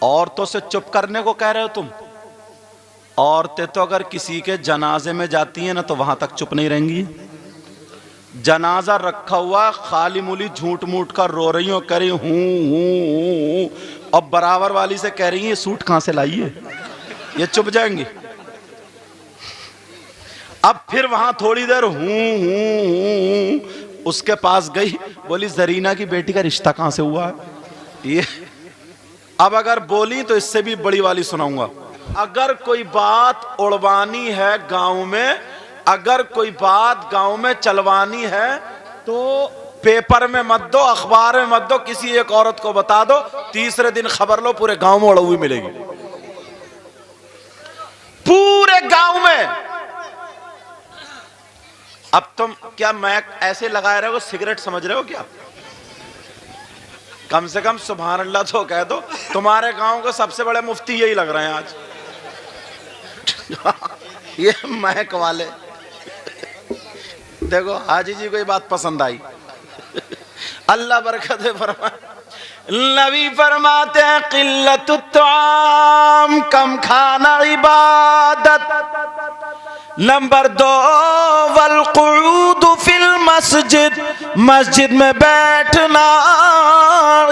औरतों से चुप करने को कह रहे हो तुम? औरतें तो अगर किसी के जनाजे में जाती हैं ना तो वहां तक चुप नहीं रहेंगी। जनाजा रखा हुआ खाली मूली झूठ मूठ कर रो रही हो, कह रही हूं और बराबर वाली से कह रही है सूट कहां से लाई है, ये चुप जाएंगी। अब फिर वहां थोड़ी देर हूं उसके पास गई, बोली जरीना की बेटी का रिश्ता कहां से हुआ है ये। अब अगर बोली तो इससे भी बड़ी वाली सुनाऊंगा। अगर कोई बात उड़वानी है गांव में, अगर कोई बात गांव में चलवानी है तो पेपर में मत दो, अखबार में मत दो, किसी एक औरत को बता दो, तीसरे दिन खबर लो पूरे गांव में उड़ी हुई मिलेगी, पूरे गांव में। अब तुम क्या मैक ऐसे लगाए रहे हो, सिगरेट समझ रहे हो क्या? कम से कम सुभान अल्लाह तो कह दो। तुम्हारे गांव के सबसे बड़े मुफ्ती यही लग रहे हैं आज ये महक वाले। देखो हाजी जी को ये बात पसंद आई अल्लाह बरकत फरमाए। नबी फरमाते हैं किल्लतुत ताम, कम खाना इबादत। नंबर 2 वल कुऊद फिल मस्जिद, मस्जिद में बैठना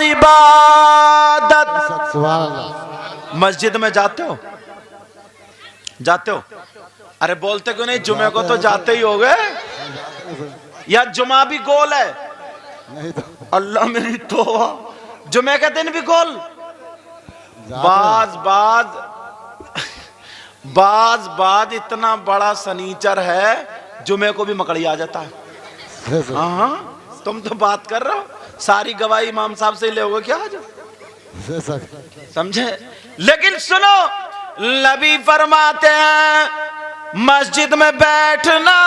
इबादत। सुभान अल्लाह। मस्जिद में जाते हो? जाते हो? अरे बोलते क्यों नहीं? जुमे को तो जाते ही हो गए, या जुमा भी गोल है? नहीं तो अल्लाह मेरी तौबा, जुमे के दिन भी गोल। बाज इतना बड़ा सनीचर है जुमे को भी मकड़ी आ जाता है। हाँ तुम तो बात कर रहे हो, सारी गवाही इमाम साहब से ही ले क्या आज, समझे? लेकिन सुनो, नबी फरमाते हैं मस्जिद में बैठना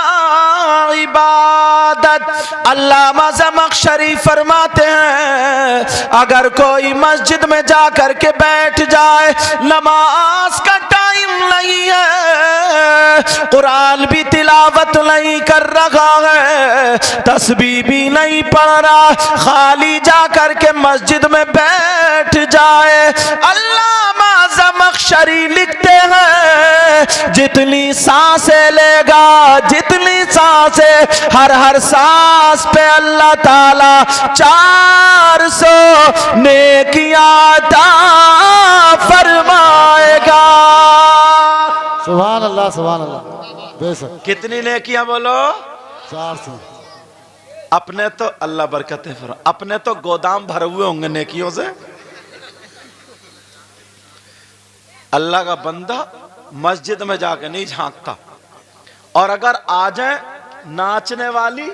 इबादत। अल्लामा ज़मख़शरी फरमाते हैं अगर कोई मस्जिद में जा कर के बैठ जाए, नमाज का टाइम नहीं है, कुरान भी तिलावत नहीं कर रहा है, तस्बीह भी नहीं पढ़ रहा, खाली जा कर के मस्जिद में बैठ जाए, अल्लामा ज़मख़शरी लिखते हैं जितनी सांसें लेगा, जितनी सांसें, हर सांस पे अल्लाह ताला 400 नेकियां अता फरमाएगा। सुभान अल्लाह, सुभान अल्लाह। बेशक कितनी नेकियां बोलो? 400। अपने तो अल्लाह बरकत फरमा, अपने तो गोदाम भरे हुए होंगे नेकियों से। अल्लाह का बंदा मस्जिद में जाके नहीं झांकता, और अगर आ जाए नाचने वाली,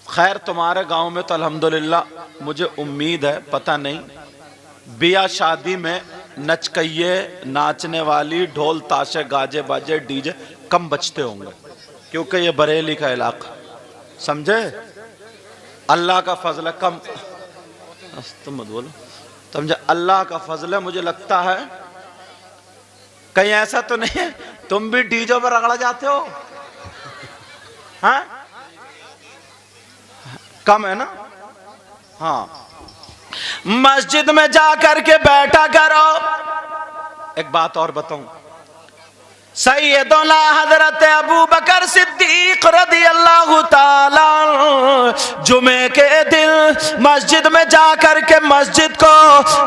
खैर तुम्हारे गांव में तो अल्हम्दुलिल्लाह मुझे उम्मीद है, पता नहीं, बिया शादी में नचकइये, नाचने वाली, ढोल ताशे गाजे बाजे डीजे कम बचते होंगे, क्योंकि ये बरेली का इलाका, समझे? अल्लाह का फजल है, कम तुम मत बोलो, समझे? अल्लाह का फजल है। मुझे लगता है कहीं ऐसा तो नहीं है तुम भी डीजे पर रगड़ा जाते हो? हाँ कम है ना? हाँ मस्जिद में जा करके बैठा करो। एक बात और बताऊं, सैयदना हजरत अबू बकर सिद्दीक रदी अल्लाह ताला जुमे के दिन मस्जिद में जा करके मस्जिद को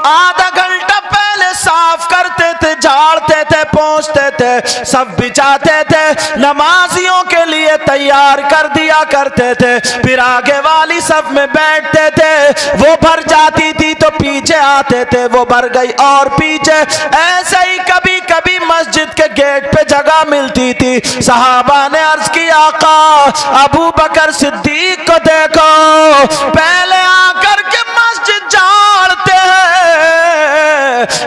आधा घंटा पहले साफ करते थे, झाड़ते थे, पोंछते थे, सब बिछाते थे, नमाजियों के लिए तैयार कर दिया करते थे, फिर आगे वाली सब में बैठते थे, वो भर जाती थी तो पीछे आते थे, वो भर गई और पीछे, ऐसे ही कभी कभी मस्जिद के गेट पे जगह मिलती थी। सहाबा ने अर्ज किया आका अबू बकर सिद्दीक को देखो, पहले आकर के मस्जिद झाड़ते हैं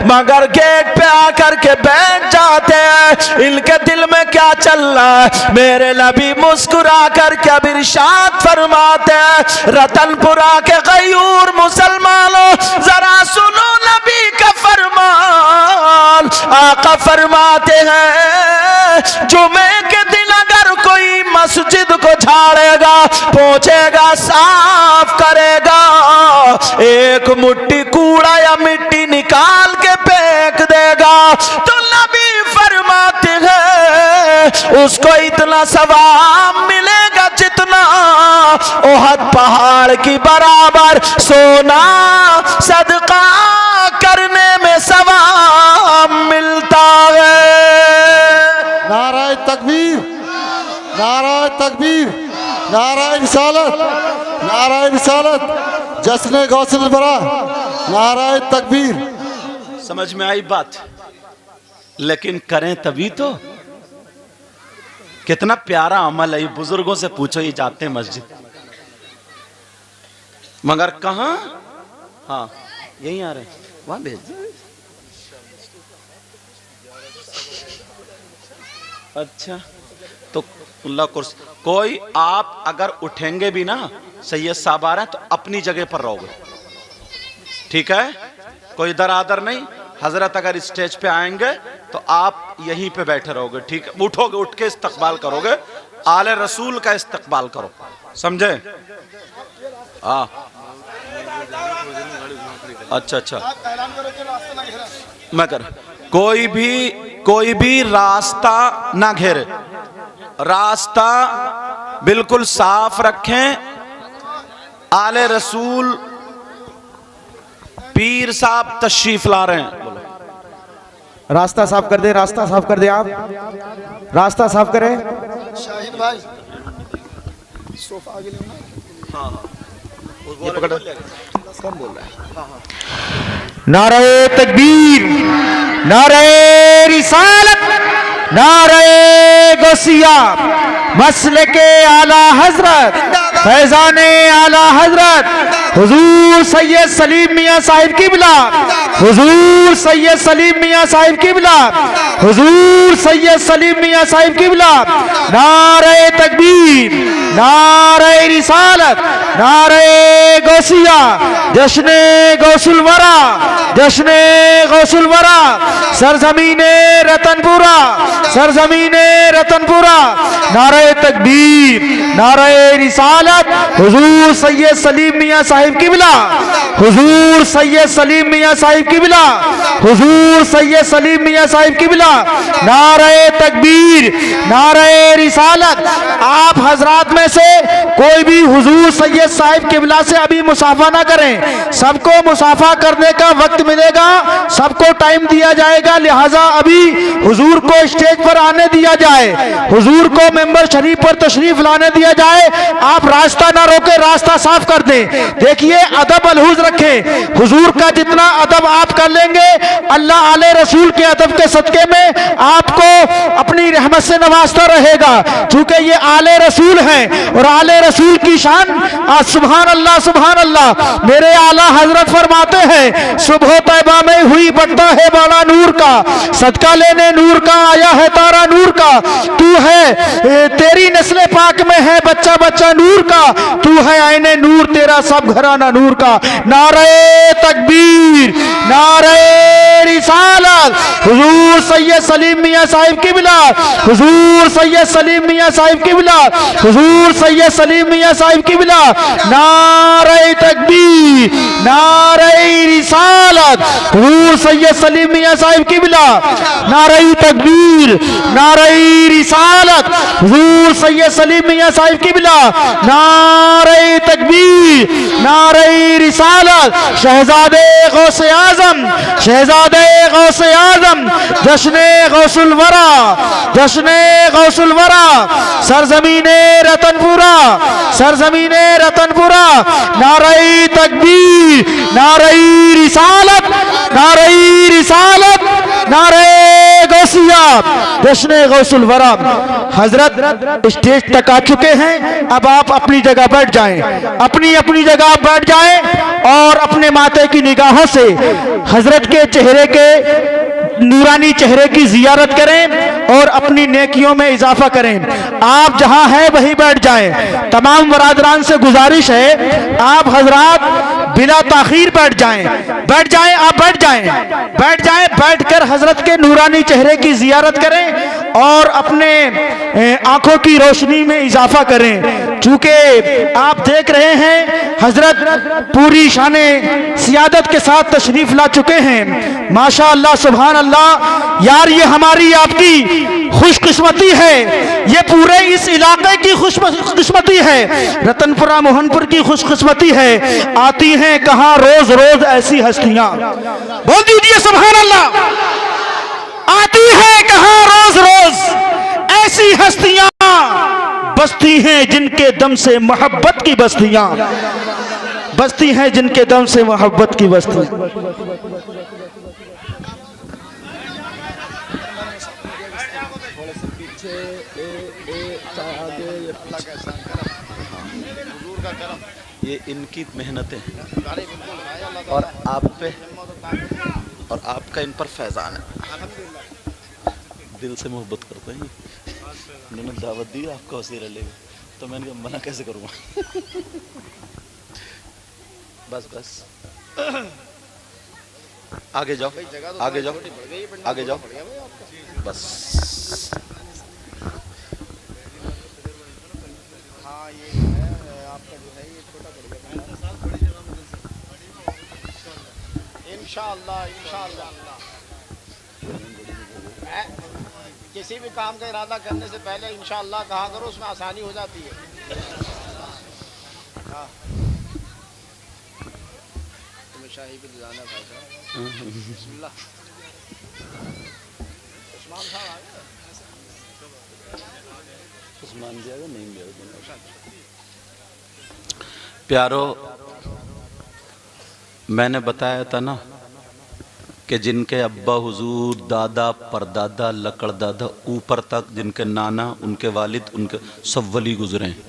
मगर गेट पे आकर के बैठ जाते हैं, इनके दिल में क्या चल रहा है? मेरे नबी मुस्कुरा कर के अब इरशाद फरमाते हैं, रतनपुरा के गयूर मुसलमानों जरा सुनो नबी का फरमान। आका फरमाते हैं जुमे के दिन अगर कोई मस्जिद मस्जिद को झाड़ेगा, पोंछेगा, साफ करेगा, एक मुट्ठी कूड़ा या मिट्टी निकाल के फेंक देगा तो नबी फरमाते हैं उसको इतना सवाब मिलेगा जितना ओहद पहाड़ की बराबर सोना सदका करने में सवाब मिलता है। नाराए तकबीर, नाराए तकबीर, नाराए रिसालत, नाराए रिसालत, जश्न गौसल बरा, नाराए तकबीर। समझ में आई बात? लेकिन करें तभी तो। कितना प्यारा अमल है। बुजुर्गों से पूछो, ये जाते हैं मस्जिद, मगर कहां? हाँ यहीं आ रहे हैं, वहां भेज। अच्छा तो अल्लाह कुर्स कोई आप अगर उठेंगे भी ना, सैयद साहब आ रहे हैं, तो अपनी जगह पर रहोगे, ठीक है? कोई दर आदर नहीं। हजरत अगर स्टेज पे आएंगे तो आप यहीं पे बैठे रहोगे, ठीक है? उठोगे, उठ के इस्तकबाल करोगे, आले रसूल का इस्तकबाल करो, समझे? हाँ अच्छा अच्छा, मैं कर कोई भी रास्ता ना घेरे, रास्ता बिल्कुल साफ रखें। आले रसूल पीर साहब तशरीफ ला रहे हैं, रास्ता साफ कर दे, रास्ता साफ कर दे, आप रास्ता साफ करें। शाहिद भाई सोफा आगे लेना। हाँ ये पकड़, कम बोल रहा है। नारे तकबीर, नारे रिसालत, नारे गौसिया, मसले के आला हजरत, फैजाने आला हजरत हुजूर सैयद सलीम मियां साहिब किबला, हुजूर सैयद सलीम मियां साहिब किबला, हुजूर सैयद सलीम मियां साहिब किबला। नारे तकबीर, नारे रिसालत, नारे गौसिया, जश्ने गौसुल वरा, जश्ने गौसुल वरा, सरजमीने रतनपुरा, सरजमीने रतनपुरा। नारे तकबीर, नारे रिसालत, हुजूर सैयद सलीम मियां साहिब किबला, हुजूर सैयद सलीम मियां साहिब किबला, हुजूर सैयद सलीम मियां साहिब किबला। नारे तकबीर, नारे रिसालत। आप हजरात में से कोई भी हुजूर सैयद साहिब किबला से अभी मुसाफा ना करें, सबको मुसाफा करने का वक्त मिलेगा, सबको टाइम दिया जाएगा, लिहाजा अभी हुजूर को स्टेज पर आने दिया जाए, हुजूर को मेंबर शरीफ पर तशरीफ लाने दिया जाए। आप रास्ता ना रोके, रास्ता साफ कर दें। देखिए अदब अलहूज रखें, हुजूर का जितना अदब आप कर लेंगे, अल्लाह आले रसूल के अदब के सदके में आपको अपनी रहमत से नवाजता रहेगा। चूंकि ये आले रसूल हैं और आले रसूल की शान सुभान अल्लाह, सुभान अल्लाह। मेरे आला हजरत फरमाते हैं, सुबह तैबा में हुई बढ़ता है बाला नूर का, सदका लेने नूर का आया है तारा नूर का, तू है तेरी नस्ल पाक में है बच्चा बच्चा नूर का, तू है आईने नूर तेरा सब घराना नूर का। नारे तकबीर, नारे रिसालत, हुजूर सैयद सलीम मियां साहिब किबला, हुजूर सैयद सलीम मियां साहिब किबला, हुजूर सैयद सलीम मियां साहिब किबला। नारे तकबीर, नारे रिसालत, हुजूर सैयद सलीम मियां साहिब किबला। नारे तकबीर, नारे रिसालत, हुजूर सैयद सलीम मियां साहिब किबला। नारे तकबीर, नारे रिसालत। शहजादे गौसे आजम, शहजादे गौसे आजम, जश्ने गौसुल वरा, जश्ने गौसुल वरा, सरजमीने रतनपुरा, सरजमीने रतनपुरा। नारे तकबीर, नारे रिसालत, नारे रिसालत, नारे गौसिया, जश्ने गौसुल वरा। हजरत स्टेज तक आ चुके हैं, अब आप अपनी जगह बैठ जाएं, अपनी अपनी जगह बैठ जाएं और अपने माथे की निगाहों से हजरत के चेहरे के नूरानी चेहरे की जियारत करें और अपनी नेकियों में इजाफा करें। आप जहां हैं वहीं बैठ जाएं। तमाम बरादरान से गुजारिश है, आप हजरात बिला ताखीर बैठ जाएं, बैठ जाएं, आप बैठ जाएं, बैठ जाएं। बैठकर हजरत के के नूरानी चेहरे की जियारत करें और अपने आंखों की रोशनी में इजाफा करें। चूंकि आप देख रहे हैं हजरत पूरी शाने सियादत के साथ तशरीफ ला चुके हैं। माशा अल्लाह, सुभान अल्लाह। यार ये हमारी आपकी खुशकिस्मती है, ये पूरे इस इलाके की खुशकिस्मती है, रतनपुरा मोहनपुर की खुशकिस्मती है। आती हैं कहाँ रोज रोज ऐसी हस्तियां, बोल दीजिए सुभान अल्लाह। आती हैं कहाँ रोज रोज ऐसी हस्तियां, बसती हैं जिनके दम से मोहब्बत की बस्तियां, बसती हैं जिनके दम से मोहब्बत की बस्ती। ये इनकी मेहनतें हैं और आप पे और आपका इन पर फैजान है। दिल से मोहब्बत करते हैं। उन्होंने दावत दी आपको वसीला लेके, तो मैंने कहा मना कैसे करूँगा। बस बस आगे जाओ, आगे जाओ, आगे जाओ, बस। इंशाअल्लाह इंशाअल्लाह किसी भी काम का इरादा करने से पहले इंशाअल्लाह कहा करो, उसमें आसानी हो जाती है। हाँ, तुम्हें शाही भी जाना था। बिस्मिल्लाह। उस्मान साहब आ गए? उस्मान जी आ गए? नहीं गए। प्यारो, मैंने बताया था ना कि जिनके अब्बा हुजूर, दादा, परदादा, लकड़दादा, ऊपर तक जिनके नाना, उनके वालिद, उनके सब वली गुजरे हैं।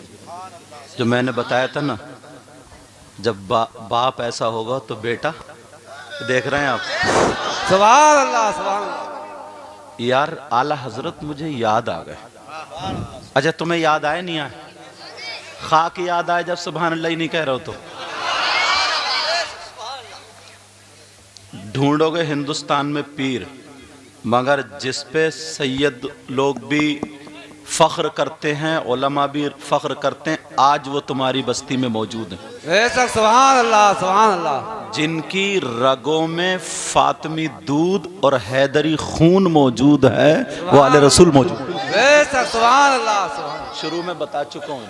जो मैंने बताया था ना, जब बाप ऐसा होगा तो बेटा, देख रहे हैं आप। सुभान अल्लाह, सुभान अल्लाह। यार आला हजरत मुझे याद आ गए। अच्छा तुम्हें याद आए? नहीं आए? खाक याद आए जब सुभान अल्लाह ही नहीं कह रहे हो तो? ढूंढोगे हिंदुस्तान में पीर, मगर जिस पे सैयद लोग भी फख्र करते हैं, उलमा भी फख्र करते हैं, आज वो तुम्हारी बस्ती में मौजूद हैं। सुभान अल्लाह, सुभान अल्लाह। जिनकी रगों में फातिमी दूध और हैदरी खून मौजूद है, वो आले रसूल मौजूद है। सुभान अल्लाह। शुरू में बता चुका हूं।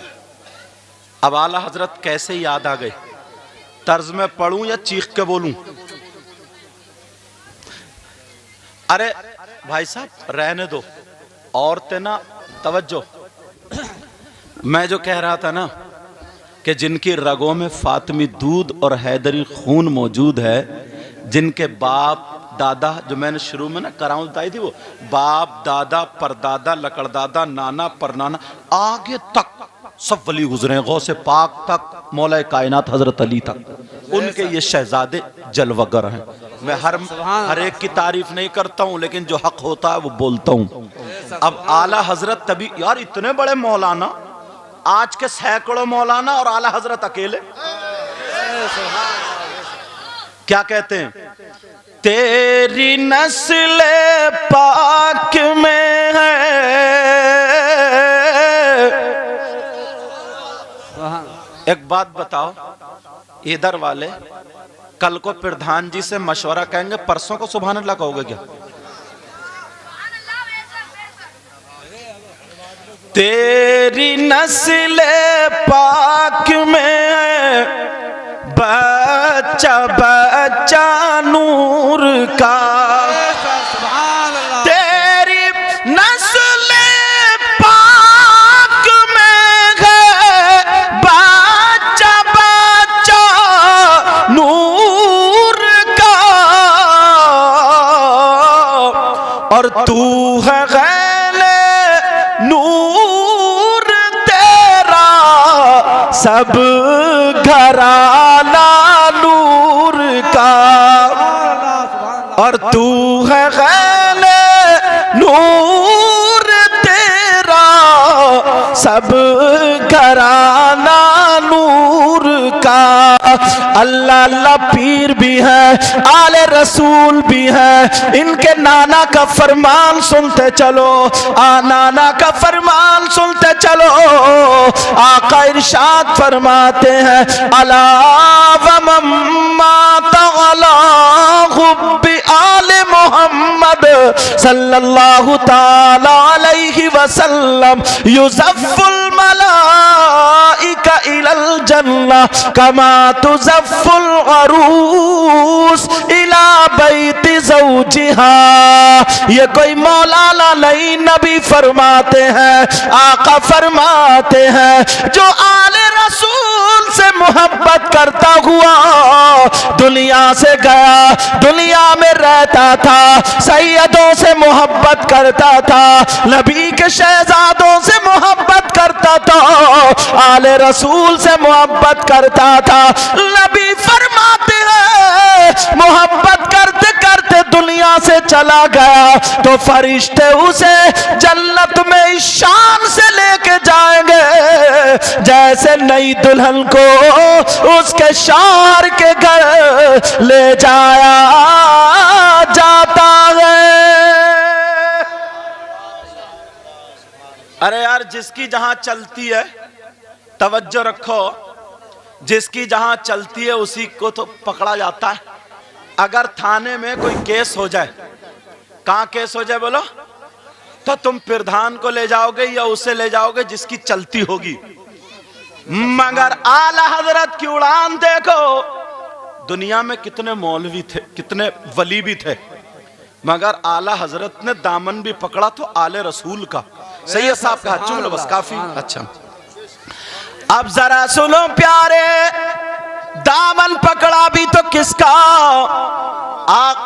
अब आला हजरत कैसे याद आ गए? तर्ज में पढ़ूं या चीख के बोलूं? अरे भाई साहब रहने दो, औरतें ना, तवज्जो। मैं जो कह रहा था ना कि जिनकी रगों में फातिमी दूध और हैदरी खून मौजूद है, जिनके बाप दादा, जो मैंने शुरू में ना कराऊं बताई थी, वो बाप दादा, परदादा, लकड़दादा, नाना, परनाना, आगे तक सब वली गुजरे, गौसे पाक तक, मौला कायनात हजरत अली तक, उनके ये शहजादे जलवगर हैं। मैं हर एक की तारीफ नहीं करता हूं, लेकिन जो हक होता है वो बोलता हूं। अब आला हजरत तभी, यार इतने बड़े मौलाना, आज के सैकड़ों मौलाना और आला हजरत अकेले। क्या कहते हैं? तेरी नस्ल पाक में है। एक बात बताओ, इधर वाले कल को प्रधान जी से मशवरा कहेंगे, परसों को सुभान अल्लाह कहोगे क्या? तेरी नस्ल पाक में बच्चा बच्चा नूर का, तेरी नस्ल पाक में है बच्चा बच्चा नूर का, और तू है सब घराना नूर का, और तू है गैले नूर तेरा सब घराना नूर हजूर का। अल्लाह अल्लाह पीर भी है, आले रसूल भी है, इनके नाना का फरमान सुनते चलो, नाना का फरमान सुनते चलो। आका इरशाद फरमाते हैं अला व मम्मा तअला हुब्बी आले मोहम्मद सल्लल्लाहु ताला अलैहि वसल्लम युज़फ़ुल मलाइका इलल जन्नह कमा तुज़फ़ुल अरूस इला बैति ज़ौजिहा। ये कोई मौलाना नहीं, नबी फरमाते हैं, आका फरमाते हैं, जो आले रसूल से मोहब्बत करता हुआ दुनिया से गया, दुनिया में रहता था, सैयदों से मोहब्बत करता था, नबी के शहजादों से मोहब्बत करता था, आले रसूल से मोहब्बत करता था। नबी फरमाते हैं मोहब्बत करते करते दुनिया से चला गया तो फरिश्ते उसे जन्नत में इस शान से लेके जाएंगे जैसे नई दुल्हन को उसके शौहर के घर ले जाया जाता है। अरे यार, जिसकी जहां चलती है तवज्जो रखो, जिसकी जहां चलती है उसी को तो पकड़ा जाता है। अगर थाने में कोई केस हो जाए, कहां केस हो जाए बोलो, तो तुम प्रधान को ले जाओगे या उसे ले जाओगे जिसकी चलती होगी। मगर आला हजरत की उड़ान देखो, दुनिया में कितने मौलवी थे, कितने वली भी थे, मगर आला हजरत ने दामन भी पकड़ा तो आले रसूल का। सही है साहब का, चुप लो बस, काफी अच्छा। अब जरा सुनो प्यारे, दामन पकड़ा भी तो किसका? आप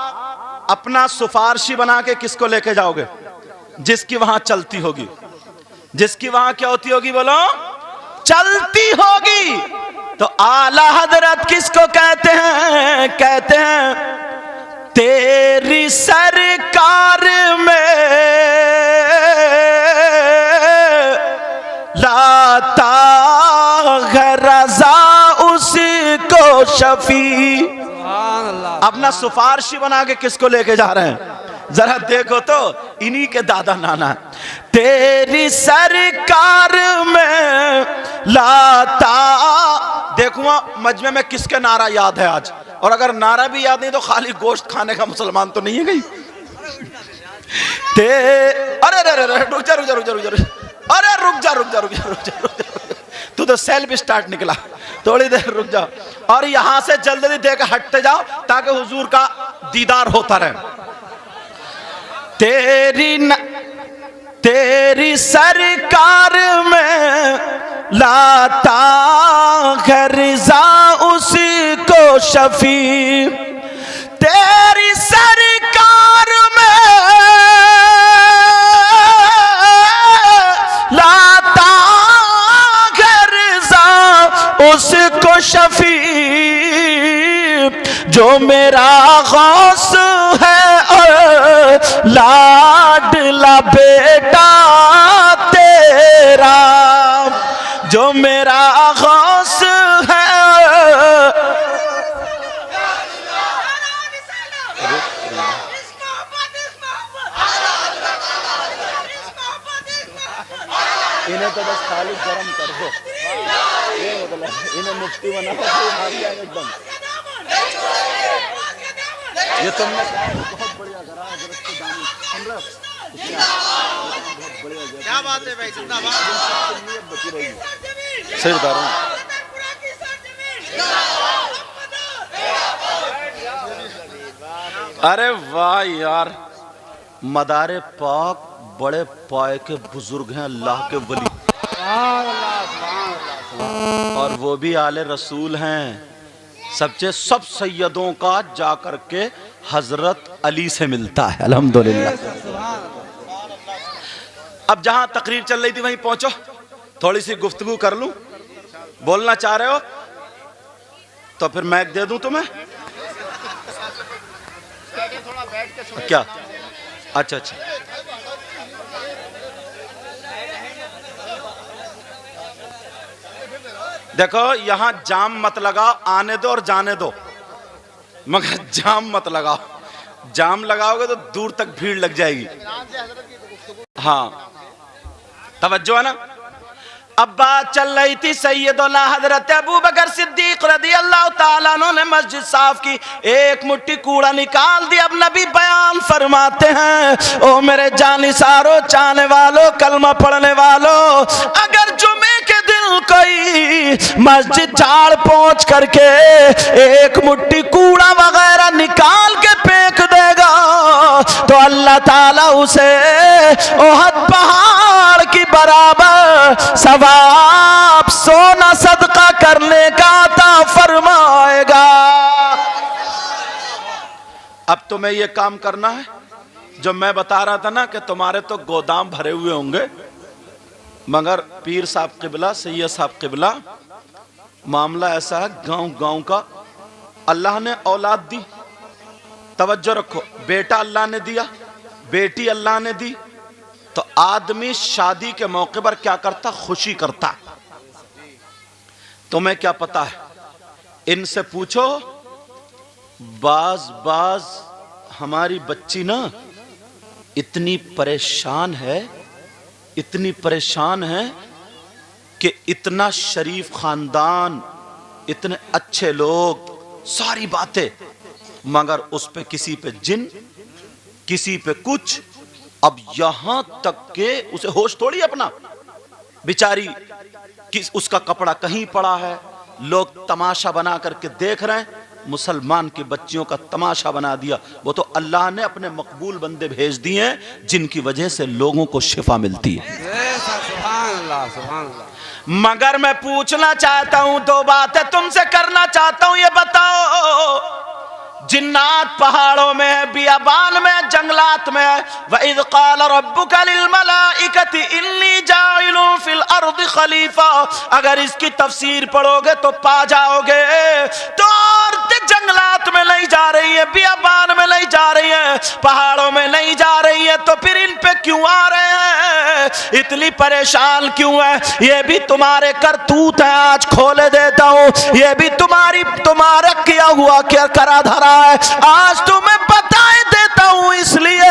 अपना सिफारशी बना के किसको लेके जाओगे? जिसकी वहां चलती होगी। जिसकी वहां क्या होती होगी बोलो? चलती होगी। तो आला हजरत किसको कहते हैं? कहते हैं तेरी सरकार में लाता है रजा उसी को शफी। अपना सिफारशी बना के किसको लेके जा रहे हैं? जरा देखो तो, इन्हीं के दादा नाना। तेरी सरकार में लाता, देखूंगा मजमे में किसके नारा याद है आज, और अगर नारा भी याद नहीं तो खाली गोश्त खाने का मुसलमान तो नहीं है गई। अरे अरे अरे रुक जा रुक जा रुक जा रुक जा, अरे रुक जा रुक जा रुक जा रुक जा, तू तो सेल्फ स्टार्ट निकला, थोड़ी देर रुक जाओ और यहां से जल्दी दे के हटते जाओ ताकि हुजूर का दीदार होता रहे। तेरी सरकार में लाता है रिजा उसी को शफी। तेरी सरकार में लाता है रिजा उसको शफी, जो मेरा गौस है और लाडला बेटा तेरा, जो मेरा गौस है। इन्हें तो बस खाली गरम कर दो, ये मतलब इन्हें मुफ्ती बना एकदम। ये तुमने बहुत बढ़िया करा, क्या बात है भाई, जिंदाबाद। सही बता रहा हूँ। अरे वाह यार, मदारे पाक बड़े पाए के बुजुर्ग हैं, अल्लाह के वली, और वो भी आले रसूल हैं। सबसे सब सैयदों का जा करके हजरत अली से मिलता है, अल्हम्दुलिल्लाह। अब जहां तकरीर चल रही थी वहीं पहुंचो, थोड़ी सी गुफ्तगू कर लूं। बोलना चाह रहे हो तो फिर माइक दे दूं तुम्हें? क्या? अच्छा अच्छा, देखो यहां जाम मत लगाओ, आने दो और जाने दो, मगर जाम मत लगाओ। जाम लगाओगे तो दूर तक भीड़ लग जाएगी। हाँ तवज्जो है ना। अब बात चल रही थी सैयदना हजरत अबू बकर सिद्दीक रदी अल्लाह ताला अन्हु ने मस्जिद साफ की, एक मुट्ठी कूड़ा निकाल दिया। अब नबी बयान फरमाते हैं, ओ मेरे जानिसारो, चाहने वालों, कलमा पढ़ने वालों, अगर जुमे के दिन कोई मस्जिद झाड़ पहुंच करके एक मुट्ठी कूड़ा वगैरह निकाल के फेंक देगा तो अल्लाह ताला उसे ओहद पहाड़ की बराबर सवाब सोना सदका करने का अता फरमाएगा। अब तुम्हें यह काम करना है जो मैं बता रहा था ना, कि तुम्हारे तो गोदाम भरे हुए होंगे, मगर पीर साहब किबला, सैयद साहब किबला, मामला ऐसा है, गांव गांव का अल्लाह ने औलाद दी। तवज्जो रखो, बेटा अल्लाह ने दिया, बेटी अल्लाह ने दी, तो आदमी शादी के मौके पर क्या करता? खुशी करता। तुम्हें क्या पता है? इनसे पूछो, बाज हमारी बच्ची ना इतनी परेशान है, इतनी परेशान है कि इतना शरीफ खानदान, इतने अच्छे लोग, सारी बातें, मगर उस पे किसी पे जिन, किसी पे कुछ। अब यहां तक के उसे होश थोड़ी अपना, बेचारी किस उसका कपड़ा कहीं पड़ा है, लोग तमाशा बना करके देख रहे हैं। मुसलमान की बच्चियों का तमाशा बना दिया। वो तो अल्लाह ने अपने मकबूल बंदे भेज दिए हैं जिनकी वजह से लोगों को शिफा मिलती है। सुभान अल्लाह, सुभान अल्लाह। मगर मैं पूछना चाहता हूं, दो बातें तुमसे करना चाहता हूं, ये बताओ, जिन्नात पहाड़ों में है, बियाबान में है, जंगलात में है। वइज़ क़ाल रब्बुका लिल मलाइकति इन्नी जाइलुन फिल अर्दि खलीफा, अगर इसकी तफसीर पढ़ोगे तो पा जाओगे, तो औरतें जंगलात में नहीं जा रही है, बियाबान में नहीं जा रही है, पहाड़ों में नहीं जा रही है, तो फिर इन पे क्यों आ रहे हैं? इतनी परेशान क्यों है? ये भी तुम्हारे करतूत है। आज खोले देता हूं, ये भी तुम्हारा किया हुआ क्या करा धरा है। आज तुम्हें बताए देता हूं, इसलिए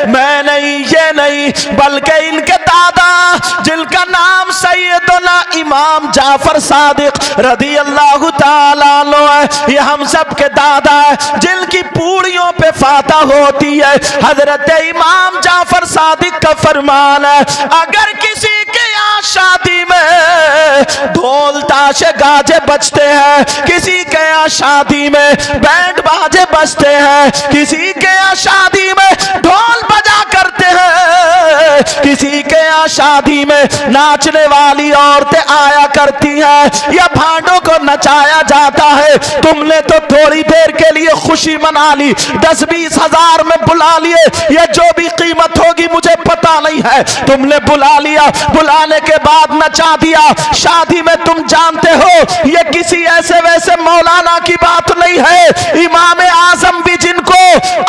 मैं नहीं, ये नहीं, बल्कि इनके दादा, जिनका नाम सैयदना इमाम जाफर सादिक रदी अल्लाह ताला अन्हु है, ये हम सब के दादा है, जिनकी पूड़ियों पे फाता होती है। हजरत इमाम जाफर सादिक का फरमान है, अगर किसी के यहाँ शादी में ढोल ताशे गाजे बजते हैं, किसी के यहाँ शादी में बैंड बाजे बजते हैं, किसी के यहाँ शादी में ढोल बजा करते हैं, किसी के यहाँ शादी में नाचने वाली औरतें आया करती हैं या भांडों को नचाया जाता है, तुमने तो थोड़ी देर के लिए खुशी मना ली, 10-20 हजार में बुला लिए, ये जो भी कीमत होगी मुझे पता नहीं है, तुमने बुला लिया, बुलाने के बाद नचा दिया। शादी में तुम जानते हो ये किसी ऐसे वैसे मौलाना की बात नहीं है, इमाम आजम भी जिनको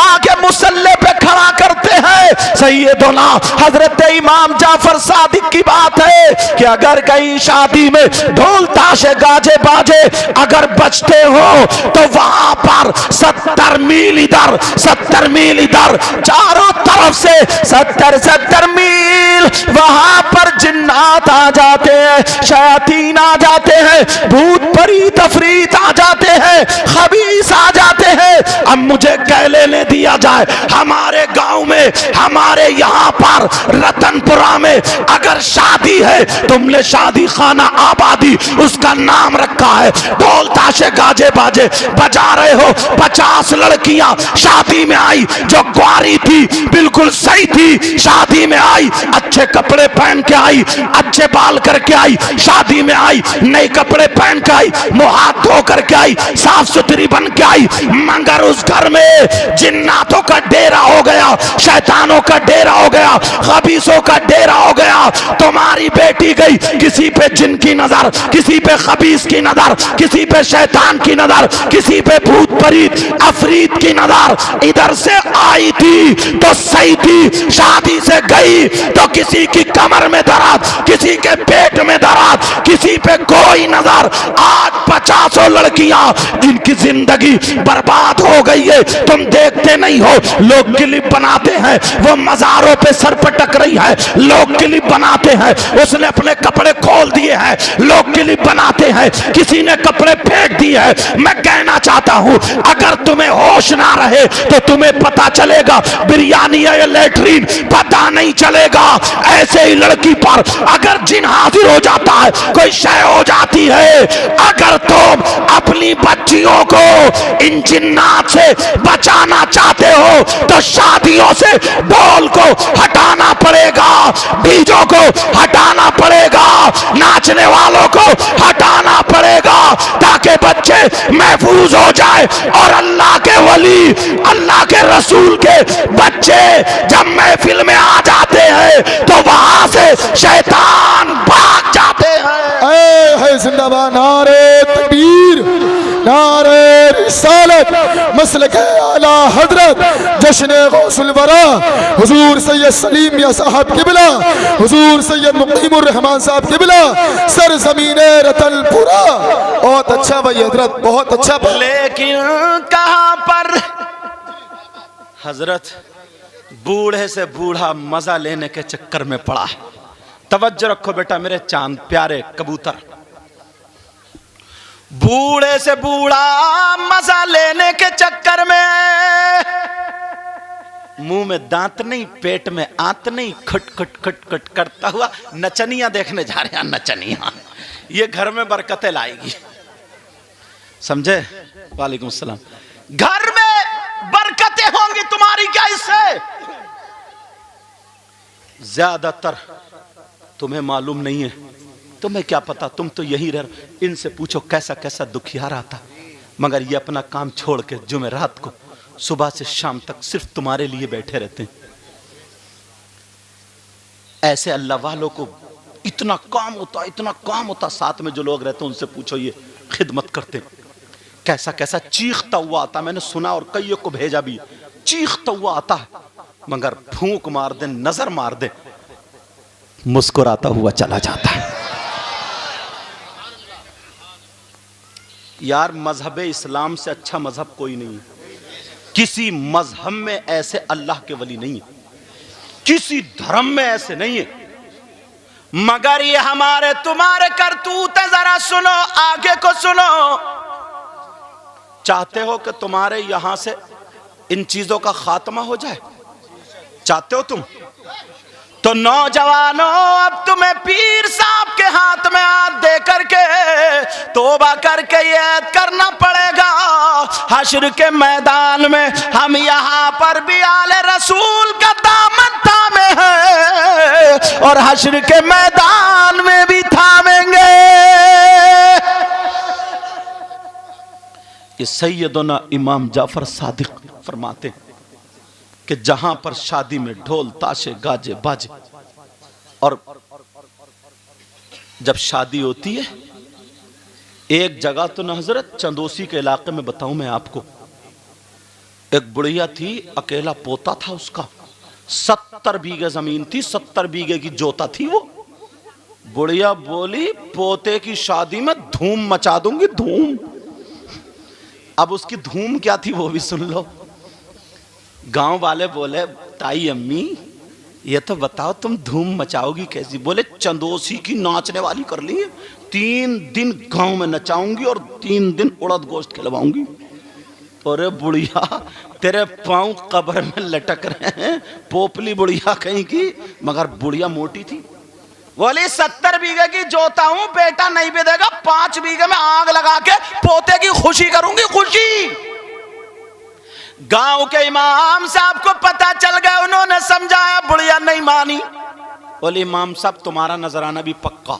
आगे मुसल्ले पे खड़ा करते हैं, सैयदना हजरत इमाम जाफर सादिक की बात है कि अगर कहीं शादी में ढोल ताशे गाजे बाजे अगर बजते हो तो वहां पर 70 मील इधर 70 मील इधर, चारों तरफ से 70 मील वहां पर जिन्नात आ जाते हैं, शयातीन आ जाते हैं, भूत परीत अफरीत आ जाते हैं, खबीस आ जाते हैं। अब मुझे कह लेने दिया जाए, हमारे गांव में, हमारे यहाँ पर रतनपुरा में अगर शादी है, तुमने शादी खाना आबादी उसका नाम रखा है, ढोल ताशे गाजे बाजे बजा रहे हो, 50 लड़कियां शादी में आई जो कुंवारी थी, बिल्कुल सही थी, शादी में आई, अच्छे कपड़े पहन के आई, अच्छे बाल करके आई, शादी में आई, नए कपड़े पहन के आई, मुंह हाथ धो करके आई, साफ सुथरी बन के आई, मगर उस घर में जिन्नातों का डेरा हो गया, शैतानों का डेरा हो गया, खबीसों का डेरा हो गया। तुम्हारी बेटी गई, किसी पे जिन की नजर, किसी पे खबीस की नजर, किसी पे शैतान की नजर, किसी पे भूत परीत अफरीत की नजर, इधर से आई थी तो सही गई थी, शादी से गई तो किसी की कमर में दर्द, किसी के पेट में दर्द, किसी पे कोई नजर। आज 50 लड़कियां जिनकी जिंदगी बर्बाद हो गई है, तुम देखते नहीं हो। लोग क्लिप बनाते हैं, वो मजारों पे सर पटक रही है, लोग क्लिप बनाते हैं, उसने अपने कपड़े खोल दिए हैं, लोग क्लिप बनाते हैं, किसी ने कपड़े फेंक दिए हैं। मैं कहना चाहता हूं, अगर तुम्हें होश ना रहे तो तुम्हें पता चलेगा बिरयानी है या लेटरीन, पता नहीं चलेगा। ऐसे ही लड़की पर अगर जिन हाजिर हो जाता है, कोई शय हो जाती है, अगर तुम अपनी बच्चियों को इन जिन्नात से बचाना चाहते हो तो शादियों से ढोल को हटाना पड़ेगा, डीजों को हटाना पड़ेगा, नाचने वालों को हटाना पड़ेगा, ताकि बच्चे महफूज हो जाए। और अल्लाह के वली, अल्लाह के रसूल के बच्चे जब महफिल में आ जाते हैं तो वहां से शैतान भाग जाते हैं। है जिंदाबाद नारे तकबीर, नारे रिसालत, मसलक आला हजरत, जश्न गौसुल वरा हुजूर सैयद सलीम मियां साहब किबला, हुजूर सैयद मुकीमुर रहमान साहब किबला, सर ज़मीने रतनपुरा। बहुत अच्छा भाई हजरत, बहुत अच्छा। लेकिन कहां पर हजरत बूढ़े से बूढ़ा मजा लेने के चक्कर में पड़ा है। तवज्जो रखो बेटा मेरे चांद प्यारे कबूतर, बूढ़े से बूढ़ा मजा लेने के चक्कर में मुंह में दांत नहीं, पेट में आंत नहीं, खट खट खट खट करता हुआ नचनिया देखने जा रहे हैं। नचनिया ये घर में बरकतें लाएगी, समझे? वालेकुम सलाम। घर में बरकतें होंगी तुम्हारी, क्या इससे? ज्यादातर तुम्हें मालूम नहीं है, तुम्हें क्या पता, तुम तो यही रह। इनसे पूछो कैसा कैसा दुखियार आता, मगर ये अपना काम छोड़ के जुमेरात को सुबह से शाम तक सिर्फ तुम्हारे लिए बैठे रहते हैं। ऐसे अल्लाह वालों को इतना काम होता, इतना काम होता, साथ में जो लोग रहते हैं उनसे पूछो, ये खिदमत करते कैसा कैसा चीखता हुआ आता। मैंने सुना और कईयों को भेजा भी, चीखता हुआ आता है, मगर फूंक मार दे, नजर मार दे, मुस्कुराता हुआ चला जाता है। यार मजहब इस्लाम से अच्छा मजहब कोई नहीं है। किसी मजहब में ऐसे अल्लाह के वली नहीं है, किसी धर्म में ऐसे नहीं है। मगर ये हमारे तुम्हारे करतूत है, जरा सुनो, आगे को सुनो। चाहते हो कि तुम्हारे यहां से इन चीजों का खात्मा हो जाए? चाहते हो तुम? तो नौजवानों, अब तुम्हें पीर साहब के हाथ में हाथ दे करके तौबा करके ये करना पड़ेगा, हश्र के मैदान में हम यहाँ पर भी आले रसूल का दामन थामे हैं और हश्र के मैदान में भी थामेंगे। ये सैयदना इमाम जाफर सादिक फरमाते हैं कि जहां पर शादी में ढोल ताशे गाजे बाजे, और जब शादी होती है, एक जगह तो न हजरत चंदोसी के इलाके में बताऊं मैं आपको, एक बुढ़िया थी, अकेला पोता था उसका, 70 बीघे जमीन थी, 70 बीघे की जोता थी वो। बुढ़िया बोली पोते की शादी में धूम मचा दूंगी, धूम। अब उसकी धूम क्या थी वो भी सुन लो। गांव वाले बोले ताई अम्मी ये तो बताओ तुम धूम मचाओगी कैसी? बोले चंदोसी की नाचने वाली कर ली, 3 दिन गांव में नचाऊंगी और 3 दिन उड़द गोश्त खिलवाऊंगी। अरे बुढ़िया तेरे पांव कब्र में लटक रहे हैं, पोपली बुढ़िया कहीं की, मगर बुढ़िया मोटी थी। बोली 70 बीघे की जोता हूं, बेटा नहीं भी देगा, 5 बीघे में आग लगा के पोते की खुशी करूंगी, खुशी। गांव के इमाम साहब को पता चल गया, उन्होंने समझाया, बुढ़िया नहीं मानी। बोले इमाम साहब तुम्हारा नजराना भी पक्का,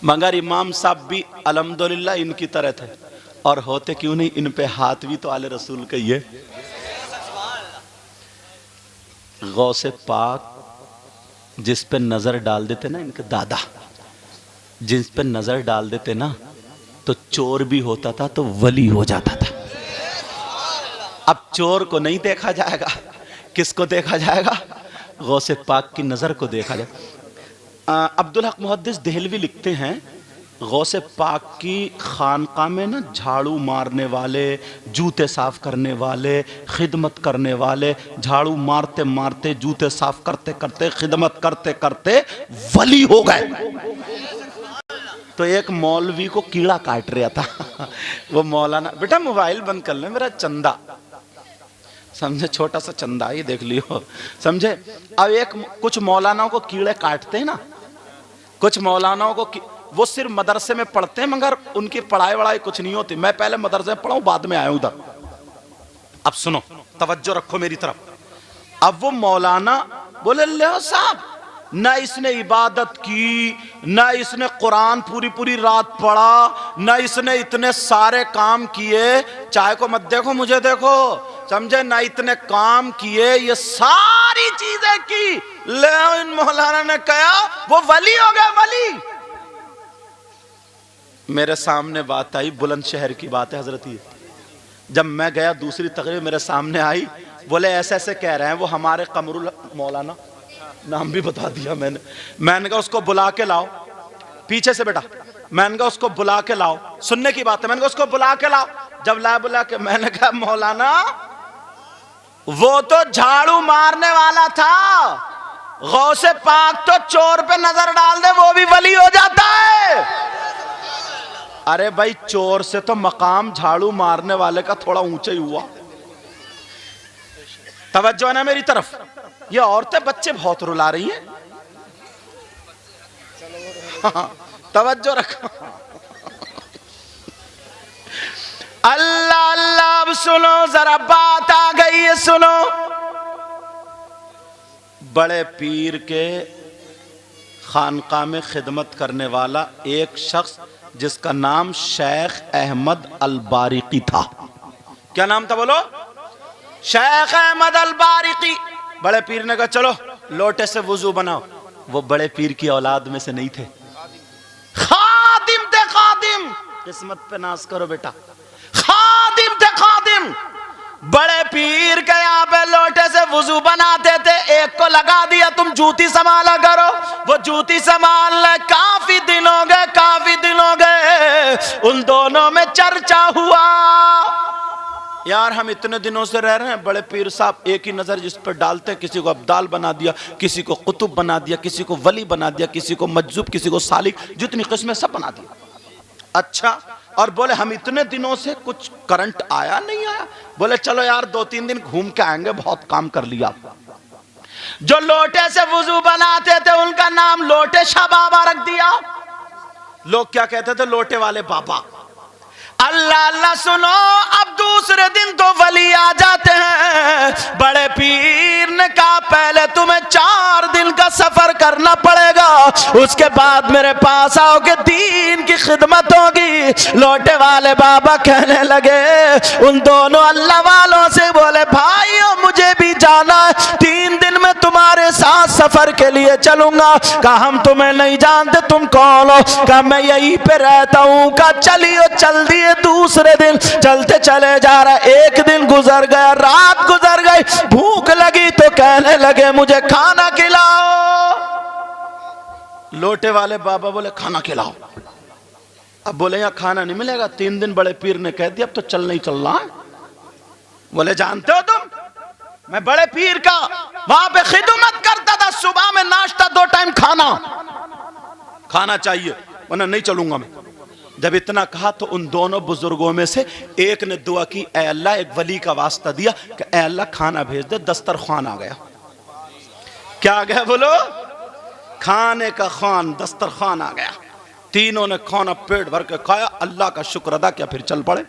मगर इमाम साहब भी अल्हम्दुलिल्लाह इनकी तरह थे, और होते क्यों नहीं, इन पे हाथ भी तो आले रसूल के ही है। गौसे पाक जिस पे नजर डाल देते ना, इनके दादा जिस पे नजर डाल देते ना, तो चोर भी होता था तो वली हो जाता था। अब चोर को नहीं देखा जाएगा किसको देखा जाएगा? गौसे पाक की नजर को देखा जाए। अब्दुल हक मुहद्दिस देहलवी लिखते हैं, गौसे पाक की खानका में ना झाड़ू मारने वाले, जूते साफ करने वाले, खिदमत करने वाले, झाड़ू मारते मारते, जूते साफ करते करते, खिदमत करते करते वली हो गए। तो एक मौलवी को कीड़ा काट रहा था। वो मौलाना, बेटा मोबाइल बंद कर ले, मेरा चंदा, समझे, छोटा सा चंदा ही देख लियो, समझे। अब कुछ मौलानाओं को कीड़े काटते हैं ना, कुछ मौलानाओं को वो सिर्फ मदरसे में पढ़ते हैं, मगर उनकी पढ़ाई वढ़ाई कुछ नहीं होती। मैं पहले मदरसे में पढ़ा हूं, बाद में आया उधर। अब सुनो, तवज्जो रखो मेरी तरफ। अब वो मौलाना बोले, ले साहब, ना इसने इबादत की, ना इसने कुरान पूरी पूरी रात पढ़ा, ना इसने इतने सारे काम किए, चाय को मत देखो मुझे देखो, समझे ना, इतने काम किए, ये सारी चीजें की, ले इन मौलाना ने कहा वो वली हो गया, वली। मेरे सामने बात आई, बुलंदशहर की बात है हजरत, ये जब मैं गया दूसरी तकरीर मेरे सामने आई, बोले ऐसे ऐसे कह रहे हैं वो हमारे कमरुल मौलाना, नाम भी बता दिया मैंने कहा उसको बुला के लाओ पीछे से बेटा, मैंने कहा उसको बुला के लाओ, सुनने की बात है, मैंने कहा उसको बुला के लाओ। जब ला बुला के, मैंने कहा मौलाना वो तो झाड़ू मारने वाला था, गौसे पाक तो चोर पे नजर डाल दे वो भी वली हो जाता है। अरे भाई, चोर से तो मकाम झाड़ू मारने वाले का थोड़ा ऊंचा ही हुआ। तवज्जो है ना मेरी तरफ? ये औरतें बच्चे बहुत रुला रही हैं। हाँ, तवज्जो रखो। अल्लाह अल्लाह, अब सुनो जरा, बात आ गई है, सुनो। बड़े पीर के खानका में खिदमत करने वाला एक शख्स जिसका नाम शेख अहमद अल बारिकी था। क्या नाम था बोलो? शेख अहमद अल बारिकी। बड़े पीर ने कहा चलो लोटे से वुजू बनाओ। वो बड़े पीर की औलाद में से नहीं थे, खादिम थे, खादिम। किस्मत पे नाज करो बेटा, खादिम थे, खादिम। बड़े पीर के यहाँ पे लोटे से वुजू बनाते थे, एक को लगा दिया तुम जूती संभाला करो, वो जूती संभाल, काफी दिन हो गए, काफी दिन हो गए, उन दोनों में चर्चा हुआ, यार हम इतने दिनों से रह रहे हैं, बड़े पीर साहब एक ही नजर जिस पर डालते, किसी को अब्दाल बना दिया, किसी को कुतुब बना दिया, किसी को वली बना दिया, किसी को मज्जुब, किसी को सालिक, जितनी किस्में सब बना दिया। अच्छा, और बोले हम इतने दिनों से कुछ करंट आया नहीं आया। बोले चलो यार 2-3 दिन घूम के आएंगे, बहुत काम कर लिया। जो लोटे से वुजू बनाते थे उनका नाम लोटे शाह बाबा रख दिया। लोग क्या कहते थे? लोटे वाले बाबा। अल्लाह अल्लाह सुनो, अब दूसरे दिन तो वली आ जाते हैं। बड़े पीर ने कहा पहले तुम्हें 4 दिन का सफर करना पड़ेगा, उसके बाद मेरे पास आओगे, दीन की खिदमत होगी। लोटे वाले बाबा कहने लगे उन दोनों अल्लाह वालों से, बोले भाइयों मुझे भी जाना है, 3 दिन में तुम्हारे साथ सफर के लिए चलूंगा। कहा हम तुम्हें नहीं जानते, तुम कौन हो? कहा मैं यहीं पे रहता हूँ। कहा चलिए चल दिए। दूसरे दिन चलते चले जा रहे, एक दिन गुजर गया, रात गुजर गई, भूख लगी तो कहने लगे मुझे खाना खिलाओ। लोटे वाले बाबा बोले खाना खिलाओ। अब बोले यहाँ खाना नहीं मिलेगा। 3 दिन बड़े पीर ने कह दिया अब तो चल नहीं चलना है। बोले जानते हो तुम, मैं बड़े पीर का वहां पे खिदमत करता था, सुबह में नाश्ता, 2 टाइम खाना चाहिए, वरना नहीं चलूंगा मैं। जब इतना कहा तो उन दोनों बुजुर्गों में से एक ने दुआ की, ऐ अल्लाह, एक वली का वास्ता दिया कि ऐ अल्लाह खाना भेज दे। दस्तरखान आ गया। क्या आ गया बोलो? खाने का खान, दस्तरखान आ गया। तीनों ने खाना पेट भर के खाया, अल्लाह का शुक्र अदा किया, फिर चल पड़े।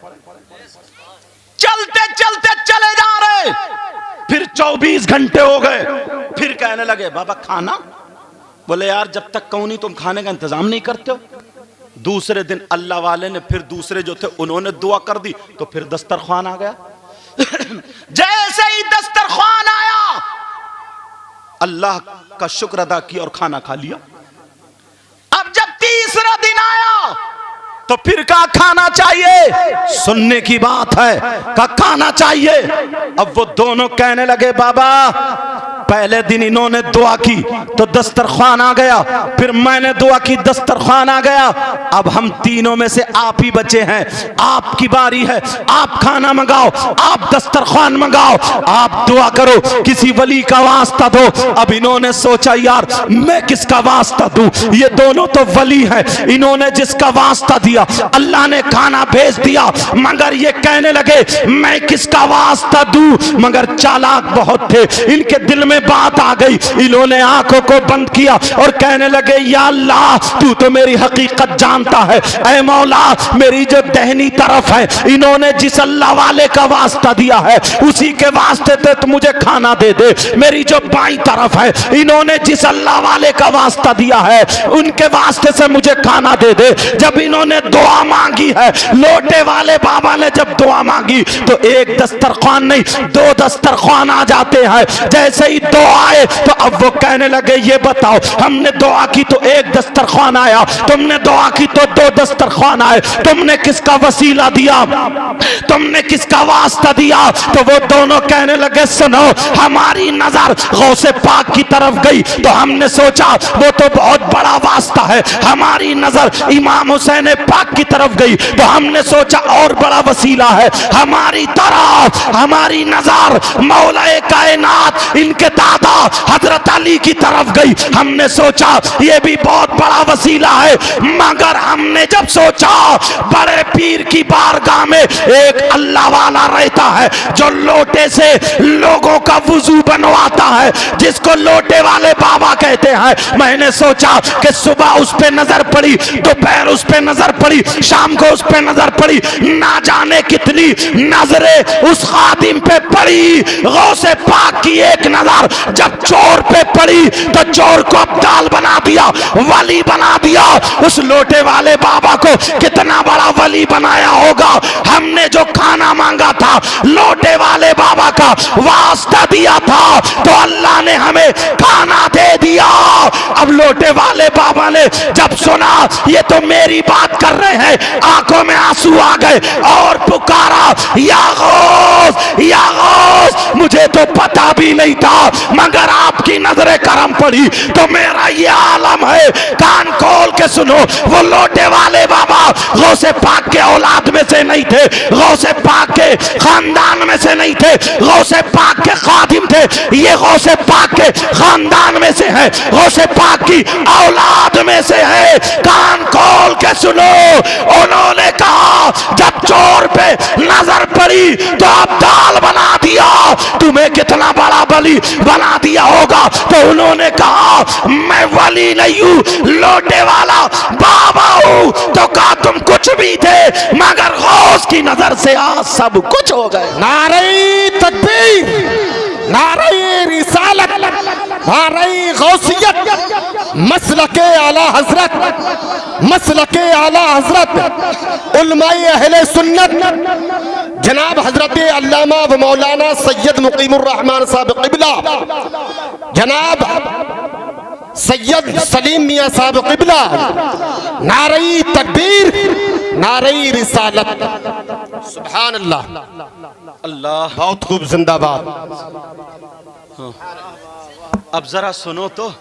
चलते चलते चले जा रहे, फिर 24 घंटे हो गए, फिर कहने लगे बाबा खाना। बोले यार जब तक कहूं नहीं तुम खाने का इंतजाम नहीं करते हो। दूसरे दिन अल्लाह वाले ने फिर दूसरे जो थे उन्होंने दुआ कर दी, तो फिर दस्तरखान आ गया। जैसे ही दस्तरखान आया, अल्लाह का शुक्र अदा किया और खाना खा लिया। अब जब तीसरा दिन आया, तो फिर का खाना चाहिए, सुनने की बात है, का खाना चाहिए। अब वो दोनों कहने लगे बाबा पहले दिन इन्होंने दुआ की तो दस्तरखान आ गया, फिर मैंने दुआ की दस्तरखान आ गया, अब हम तीनों में से आप ही बचे हैं, आपकी बारी है, आप खाना मंगाओ, आप दस्तरखान मंगाओ, आप दुआ करो, किसी वली का वास्ता दो। अब इन्होंने सोचा यार मैं किसका वास्ता दूं, ये दोनों तो वली हैं, इन्होंने जिसका वास्ता दिया अल्लाह ने खाना भेज दिया, मगर ये कहने लगे मैं किसका वास्ता दूं। मगर चालाक बहुत थे, इनके दिल में बात आ गई, इन्होंने आंखों को बंद किया और कहने लगे या अल्लाह तू तो मेरी हकीकत जानता है, ऐ मौला मेरी जो दहनी तरफ है इन्होंने जिस अल्लाह वाले का वास्ता दिया है उसी के वास्ते से तो मुझे खाना दे दे, मेरी जो बाईं तरफ है इन्होंने जिस अल्लाह वाले का वास्ता दिया है उनके वास्ते से मुझे खाना दे दे। जब इन्होंने दुआ मांगी है, लोटे वाले बाबा ने जब दुआ मांगी तो एक दस्तरखान नहीं दो दस्तरखान आ जाते हैं। जैसे ही दो आए तो अब वो कहने लगे ये बताओ हमने दुआ की तो एक दस्तरखान आया, तुमने दुआ की तो दो दस्तरखान आए, तुमने किसका वसीला दिया, तुमने किसका वास्ता दिया। तो वो दोनों कहने लगे सुनो हमारी नजर गौसे पाक की तरफ गई तो हमने सोचा वो तो बहुत बड़ा वास्ता है, हमारी नजर इमाम हुसैन पाक की तरफ गई तो हमने सोचा और बड़ा वसीला है, हमारी तरफ हमारी नजर मौलाए कायनात इनके दादा हजरत अली की तरफ गई, हमने सोचा ये भी बहुत बड़ा वसीला है। मगर हमने जब सोचा बड़े पीर की बारगाह में एक अल्लाह वाला रहता है जो लोटे से लोगों का वुजू बनवाता है, जिसको लोटे वाले बाबा कहते हैं। मैंने सोचा कि सुबह उस पे नजर पड़ी, दोपहर उस पे नजर पड़ी, शाम को उस पे नजर पड़ी, ना जाने कितनी नजरें उस खादिम पे पड़ी। गौसे पाक की एक नजर जब चोर पे पड़ी तो चोर को अब्दाल बना दिया, वली बना दिया। उस लोटे वाले बाबा को कितना बड़ा वली बनाया होगा। हमने जो खाना मांगा था लोटे वाले बाबा का वास्ता दिया था तो अल्लाह ने हमें खाना दे दिया। अब लोटे वाले बाबा ने जब सुना ये तो मेरी बात कर रहे हैं, आंखों में आंसू आ गए और पुकारा या गौस या गौस, मुझे तो पता भी नहीं था मगर आपकी नजरे करम पड़ी तो मेरा ये आलम है। कान खोल के सुनो, वो लोटे वाले बाबा गौसे पाक के औलाद में से नहीं थे, गौसे पाक के खानदान में से नहीं थे, गौसे पाक के खादिम थे, ये गौसे पाक के खानदान में से है, गौसे पाक की औलाद में से है। कान खोल के सुनो, उन्होंने कहा जब चोर पे नजर पड़ी तो अब्दाल बना दिया, तुम्हें कितना बड़ा वली बना दिया होगा। तो उन्होंने कहा मैं वली नहीं हूं, लोटे वाला बाबा हूं। तो कहा तुम कुछ भी थे मगर गौस की नजर से आज सब कुछ हो गए। नारे तकबीर, नारे रिसालत, नारे गौसियत, मसलके आला हजरत, मसलके आला हजरत उलमाए अहले सुन्नत जनाब हजरत अल्लामा व मौलाना सैयद मुकीमुर रहमान साहब क़िबला, जनाब सैयद सलीम मियां साहब क़िबला, नारे तकबीर, नारे रिसालत, सुभान अल्लाह, अल्लाह बहुत खूब, जिंदाबाद। अब जरा सुनो तो,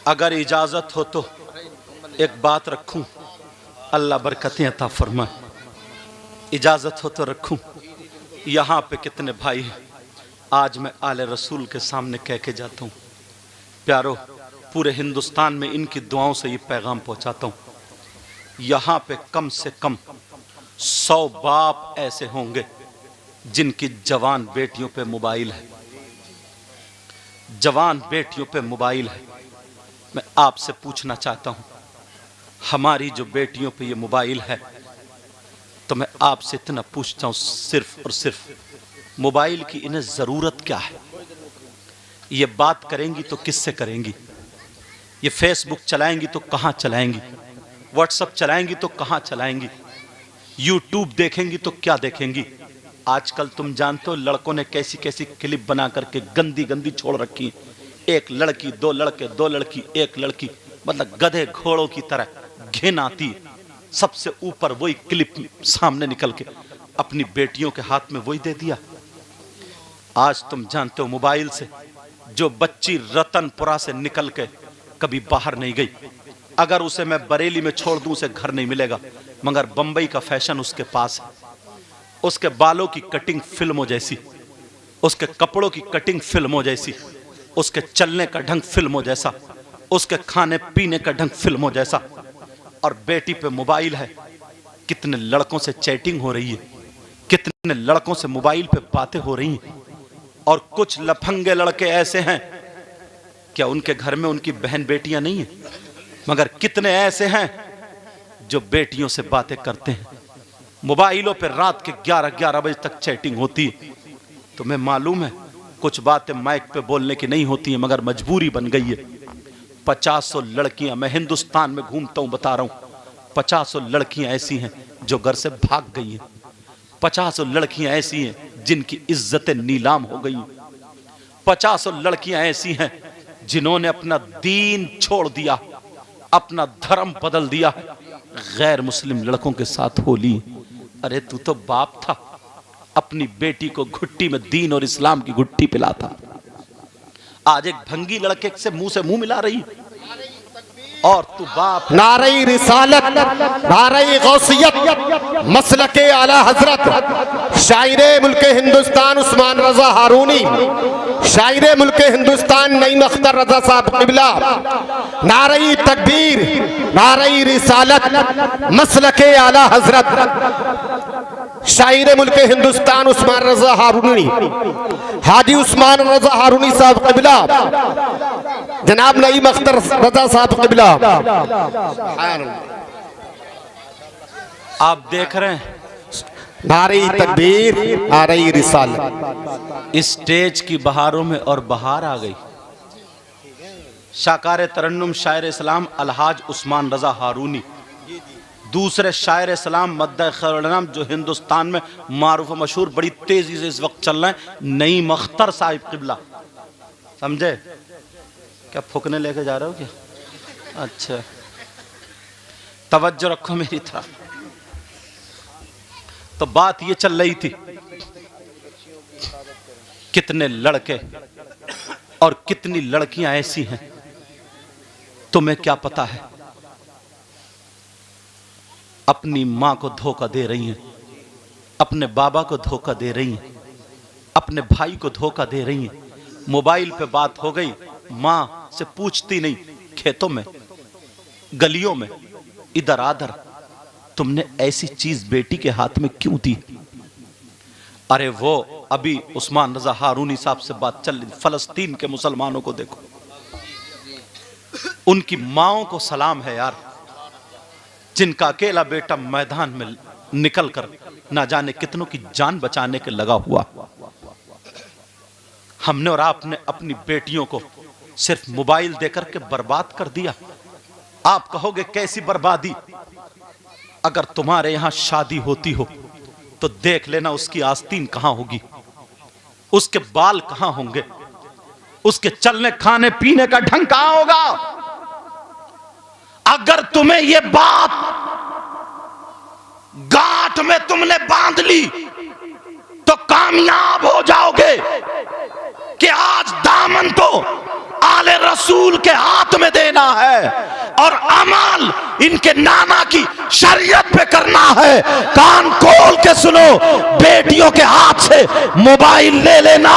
अगर इजाजत हो तो एक बात रखूं, अल्लाह बरकतें अता फरमाए। इजाजत हो तो रखूं। यहाँ पे कितने भाई हैं, आज मैं आले रसूल के सामने कह के जाता हूँ, प्यारो पूरे हिंदुस्तान में इनकी दुआओं से ये पैगाम पहुँचाता हूँ। यहाँ पे कम से कम 100 बाप ऐसे होंगे जिनकी जवान बेटियों पे मोबाइल है, जवान बेटियों पे मोबाइल है। मैं आपसे पूछना चाहता हूँ, हमारी जो बेटियों पे ये मोबाइल है तो मैं आपसे इतना पूछता हूँ, सिर्फ और सिर्फ मोबाइल की इन्हें ज़रूरत क्या है? ये बात करेंगी तो किससे करेंगी? ये फेसबुक चलाएंगी तो कहाँ चलाएंगी? व्हाट्सएप चलाएंगी तो कहाँ चलाएंगी? यूट्यूब देखेंगी तो क्या देखेंगी? आजकल तुम जानते हो लड़कों ने कैसी कैसी क्लिप बना करके गंदी गंदी छोड़ रखी, एक लड़की दो लड़के, दो लड़की एक लड़की, मतलब गधे घोड़ों की तरह घिन आती। सबसे ऊपर वही क्लिप सामने निकल के अपनी बेटियों के हाथ में वही दे दिया। आज तुम जानते हो मोबाइल से जो बच्ची रतनपुरा से निकल के कभी बाहर नहीं गई, अगर उसे मैं बरेली में छोड़ दूं उसे घर नहीं मिलेगा, मगर बंबई का फैशन उसके पास है। उसके बालों की कटिंग फिल्मों जैसी, उसके कपड़ों की कटिंग फिल्मों जैसी, उसके चलने का ढंग फिल्मों जैसा, उसके खाने पीने का ढंग फिल्मों जैसा। और बेटी पे मोबाइल है, कितने लड़कों से चैटिंग हो रही है, कितने लड़कों से मोबाइल पे बातें हो रही हैं। और कुछ लफंगे लड़के ऐसे हैं, क्या उनके घर में उनकी बहन बेटियां नहीं है? मगर कितने ऐसे हैं जो बेटियों से बातें करते हैं। मोबाइलों पे रात के 11-11 बजे तक चैटिंग होती है। तुम्हें मालूम है कुछ बातें माइक पे बोलने की नहीं होती हैं, मगर मजबूरी बन गई है। 50 लड़कियां, मैं हिंदुस्तान में घूमता हूं बता रहा हूं, 50 लड़कियां ऐसी हैं जो घर से भाग गई हैं। 50 लड़कियां ऐसी हैं जिनकी इज्जतें नीलाम हो गई। 50 लड़कियां ऐसी हैं जिन्होंने अपना दीन छोड़ दिया, अपना धर्म बदल दिया, गैर मुस्लिम लड़कों के साथ होली। अरे तू तो बाप था, अपनी बेटी को घुट्टी में दीन और इस्लाम की घुट्टी पिलाता। आज एक भंगी लड़के से मुंह मिला रही और तू बाप। नारे रिसालत, नारे गौसियत, मसलके आला हजरत, शायरे मुल्के हिंदुस्तान उस्मान रजा हारूनी, शायरे मुल्के हिंदुस्तान नईम अख्तर रजा साहब क़िबला। नारे तकबीर, नारे रिसालत, मसलके आला हजरत, शायरे मुल्के हिंदुस्तान उस्मान रजा हारूनी, हाजी उस्मान रजा हारूनी साहब क़िबला, जनाब नईम अख्तर रजा साहब क़िबला। आप देख रहे हैं नारे तकबीर, नारे रिसालत। स्टेज की बहारों में और बहार आ गई। शाकार तरन्नुम शायर इस्लाम अलहाज उस्मान रजा हारूनी, दूसरे शायर इस्लाम मद्दा खैरुल जो हिंदुस्तान में मारूफ व मशहूर, बड़ी तेजी से इस वक्त चल रहे हैं, नईम अख्तर साहिब क़िबला। समझे? क्या फुकने लेके जा रहे हो क्या? अच्छा, तवज्जो रखो मेरी तरफ। तो बात ये चल रही थी, कितने लड़के और कितनी लड़कियां ऐसी हैं, तुम्हें क्या पता है, अपनी मां को धोखा दे रही हैं, अपने बाबा को धोखा दे रही हैं, अपने भाई को धोखा दे रही हैं। मोबाइल पे बात हो गई, मां से पूछती नहीं, खेतों में, गलियों में, इधर आधर। तुमने ऐसी चीज बेटी के हाथ में क्यों दी? अरे वो अभी उस्मान रजा हारूनी साहब से बात चल रही, फलस्तीन के मुसलमानों को देखो, उनकी माओं को सलाम है यार, जिनका अकेला बेटा मैदान में निकलकर ना जाने कितनों की जान बचाने के लगा हुआ। हमने और आपने अपनी बेटियों को सिर्फ मोबाइल देकर के बर्बाद कर दिया। आप कहोगे कैसी बर्बादी? अगर तुम्हारे यहां शादी होती हो तो देख लेना उसकी आस्तीन कहां होगी, उसके बाल कहां होंगे, उसके चलने खाने पीने का ढंग कहां होगा। अगर तुम्हें यह बात गांठ में तुमने बांध ली तो कामयाब हो जाओगे कि आज दामन तो आले रसूल के हाथ में देना है और अमल इनके नाना की शरीयत पे करना है। कान खोल के सुनो, बेटियों के हाथ से मोबाइल ले लेना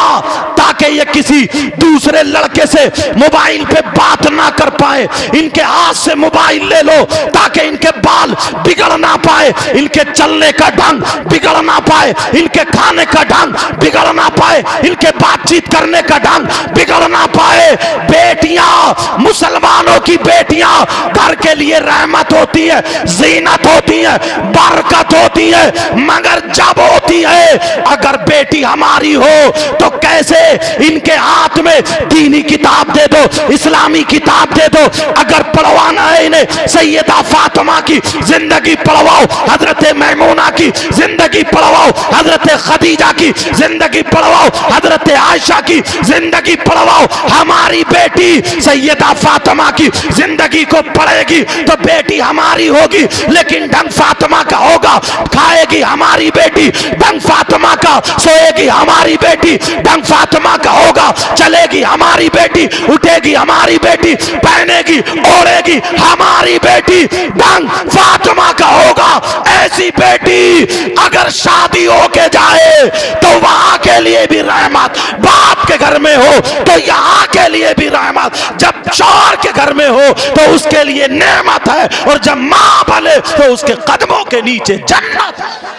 ताकि ये किसी दूसरे लड़के से मोबाइल पे बात ना कर पाए। इनके हाथ से मोबाइल ले लो ताकि इनके बाल बिगड़ ना पाए, इनके चलने का ढंग बिगड़ ना पाए, इनके खाने का ढंग बिगड़ ना पाए, इनके बातचीत करने का ढंग बिगड़ ना पाए। बेटियां, मुसलमानों की बेटियां घर के लिए रहमत होती है, जीनत होती है, बरकत होती है, मगर जब होती है अगर बेटी हमारी हो तो कैसे इनके हाथ में दीनी किताब दे दो, इस्लामी किताब दे दो। अगर पढ़वाना है इन्हें सैयदा फातिमा की जिंदगी पढ़वाओ, हजरत मैमूना की जिंदगी पढ़वाओ, हजरत खदीजा की जिंदगी पढ़वाओ, हजरत आयशा की जिंदगी पढ़वाओ। हमारी बेटी सैयदा फातिमा की जिंदगी को पढ़ेगी तो बेटी हमारी होगी, लेकिन ढंग फातिमा का होगा। खाएगी हमारी बेटी ढंग फातिमा का, सोएगी हमारी बेटी ढंग फातिमा का होगा, चलेगी हमारी बेटी, उठेगी हमारी बेटी, पहनेगी ओढ़ेगी हमारी बेटी ढंग फातिमा का होगा। ऐसी बेटी अगर शादी होके जाए तो वहां के लिए भी रहमत, बाप के घर में हो तो यहाँ के लिए भी रहमत, जब शौहर के घर में हो तो उसके लिए नेमत है, और जब माँ बने तो उसके कदमों के नीचे जन्नत है।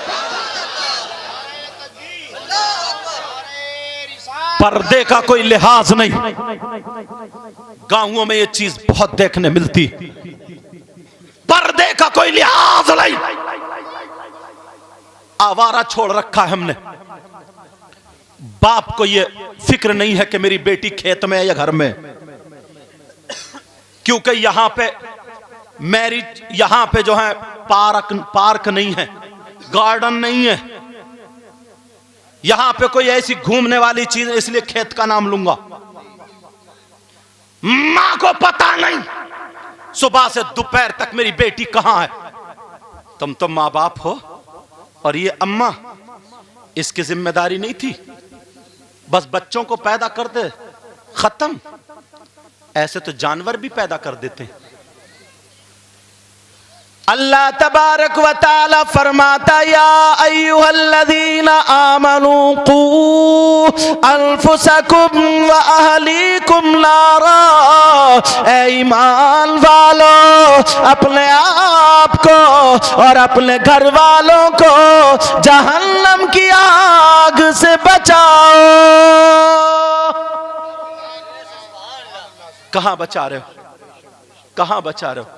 पर्दे का कोई लिहाज नहीं। गांवों में ये चीज बहुत देखने मिलती, पर्दे का कोई लिहाज नहीं। आवारा छोड़ रखा है हमने। बाप को ये फिक्र नहीं है कि मेरी बेटी खेत में है या घर में, क्योंकि यहां पे मैरिज, यहां पे जो है पार्क नहीं है, गार्डन नहीं है, यहां पे कोई ऐसी घूमने वाली चीज, इसलिए खेत का नाम लूंगा। मां को पता नहीं सुबह से दोपहर तक मेरी बेटी कहां है। तुम तो मां बाप हो, और ये अम्मा, इसकी जिम्मेदारी नहीं थी, बस बच्चों को पैदा कर दे, खत्म। ऐसे तो जानवर भी पैदा कर देते हैं। अल्लाह तबारक व तआला फरमाता, या अय्युहल्लज़ीना आमनू कू अनफुसकुम व अहलीकुम नारा। ऐ ईमान वालो, अपने आप को और अपने घर वालों को जहन्नम की आग से बचाओ। कहां बचा रहे हो, कहां बचा रहे हो?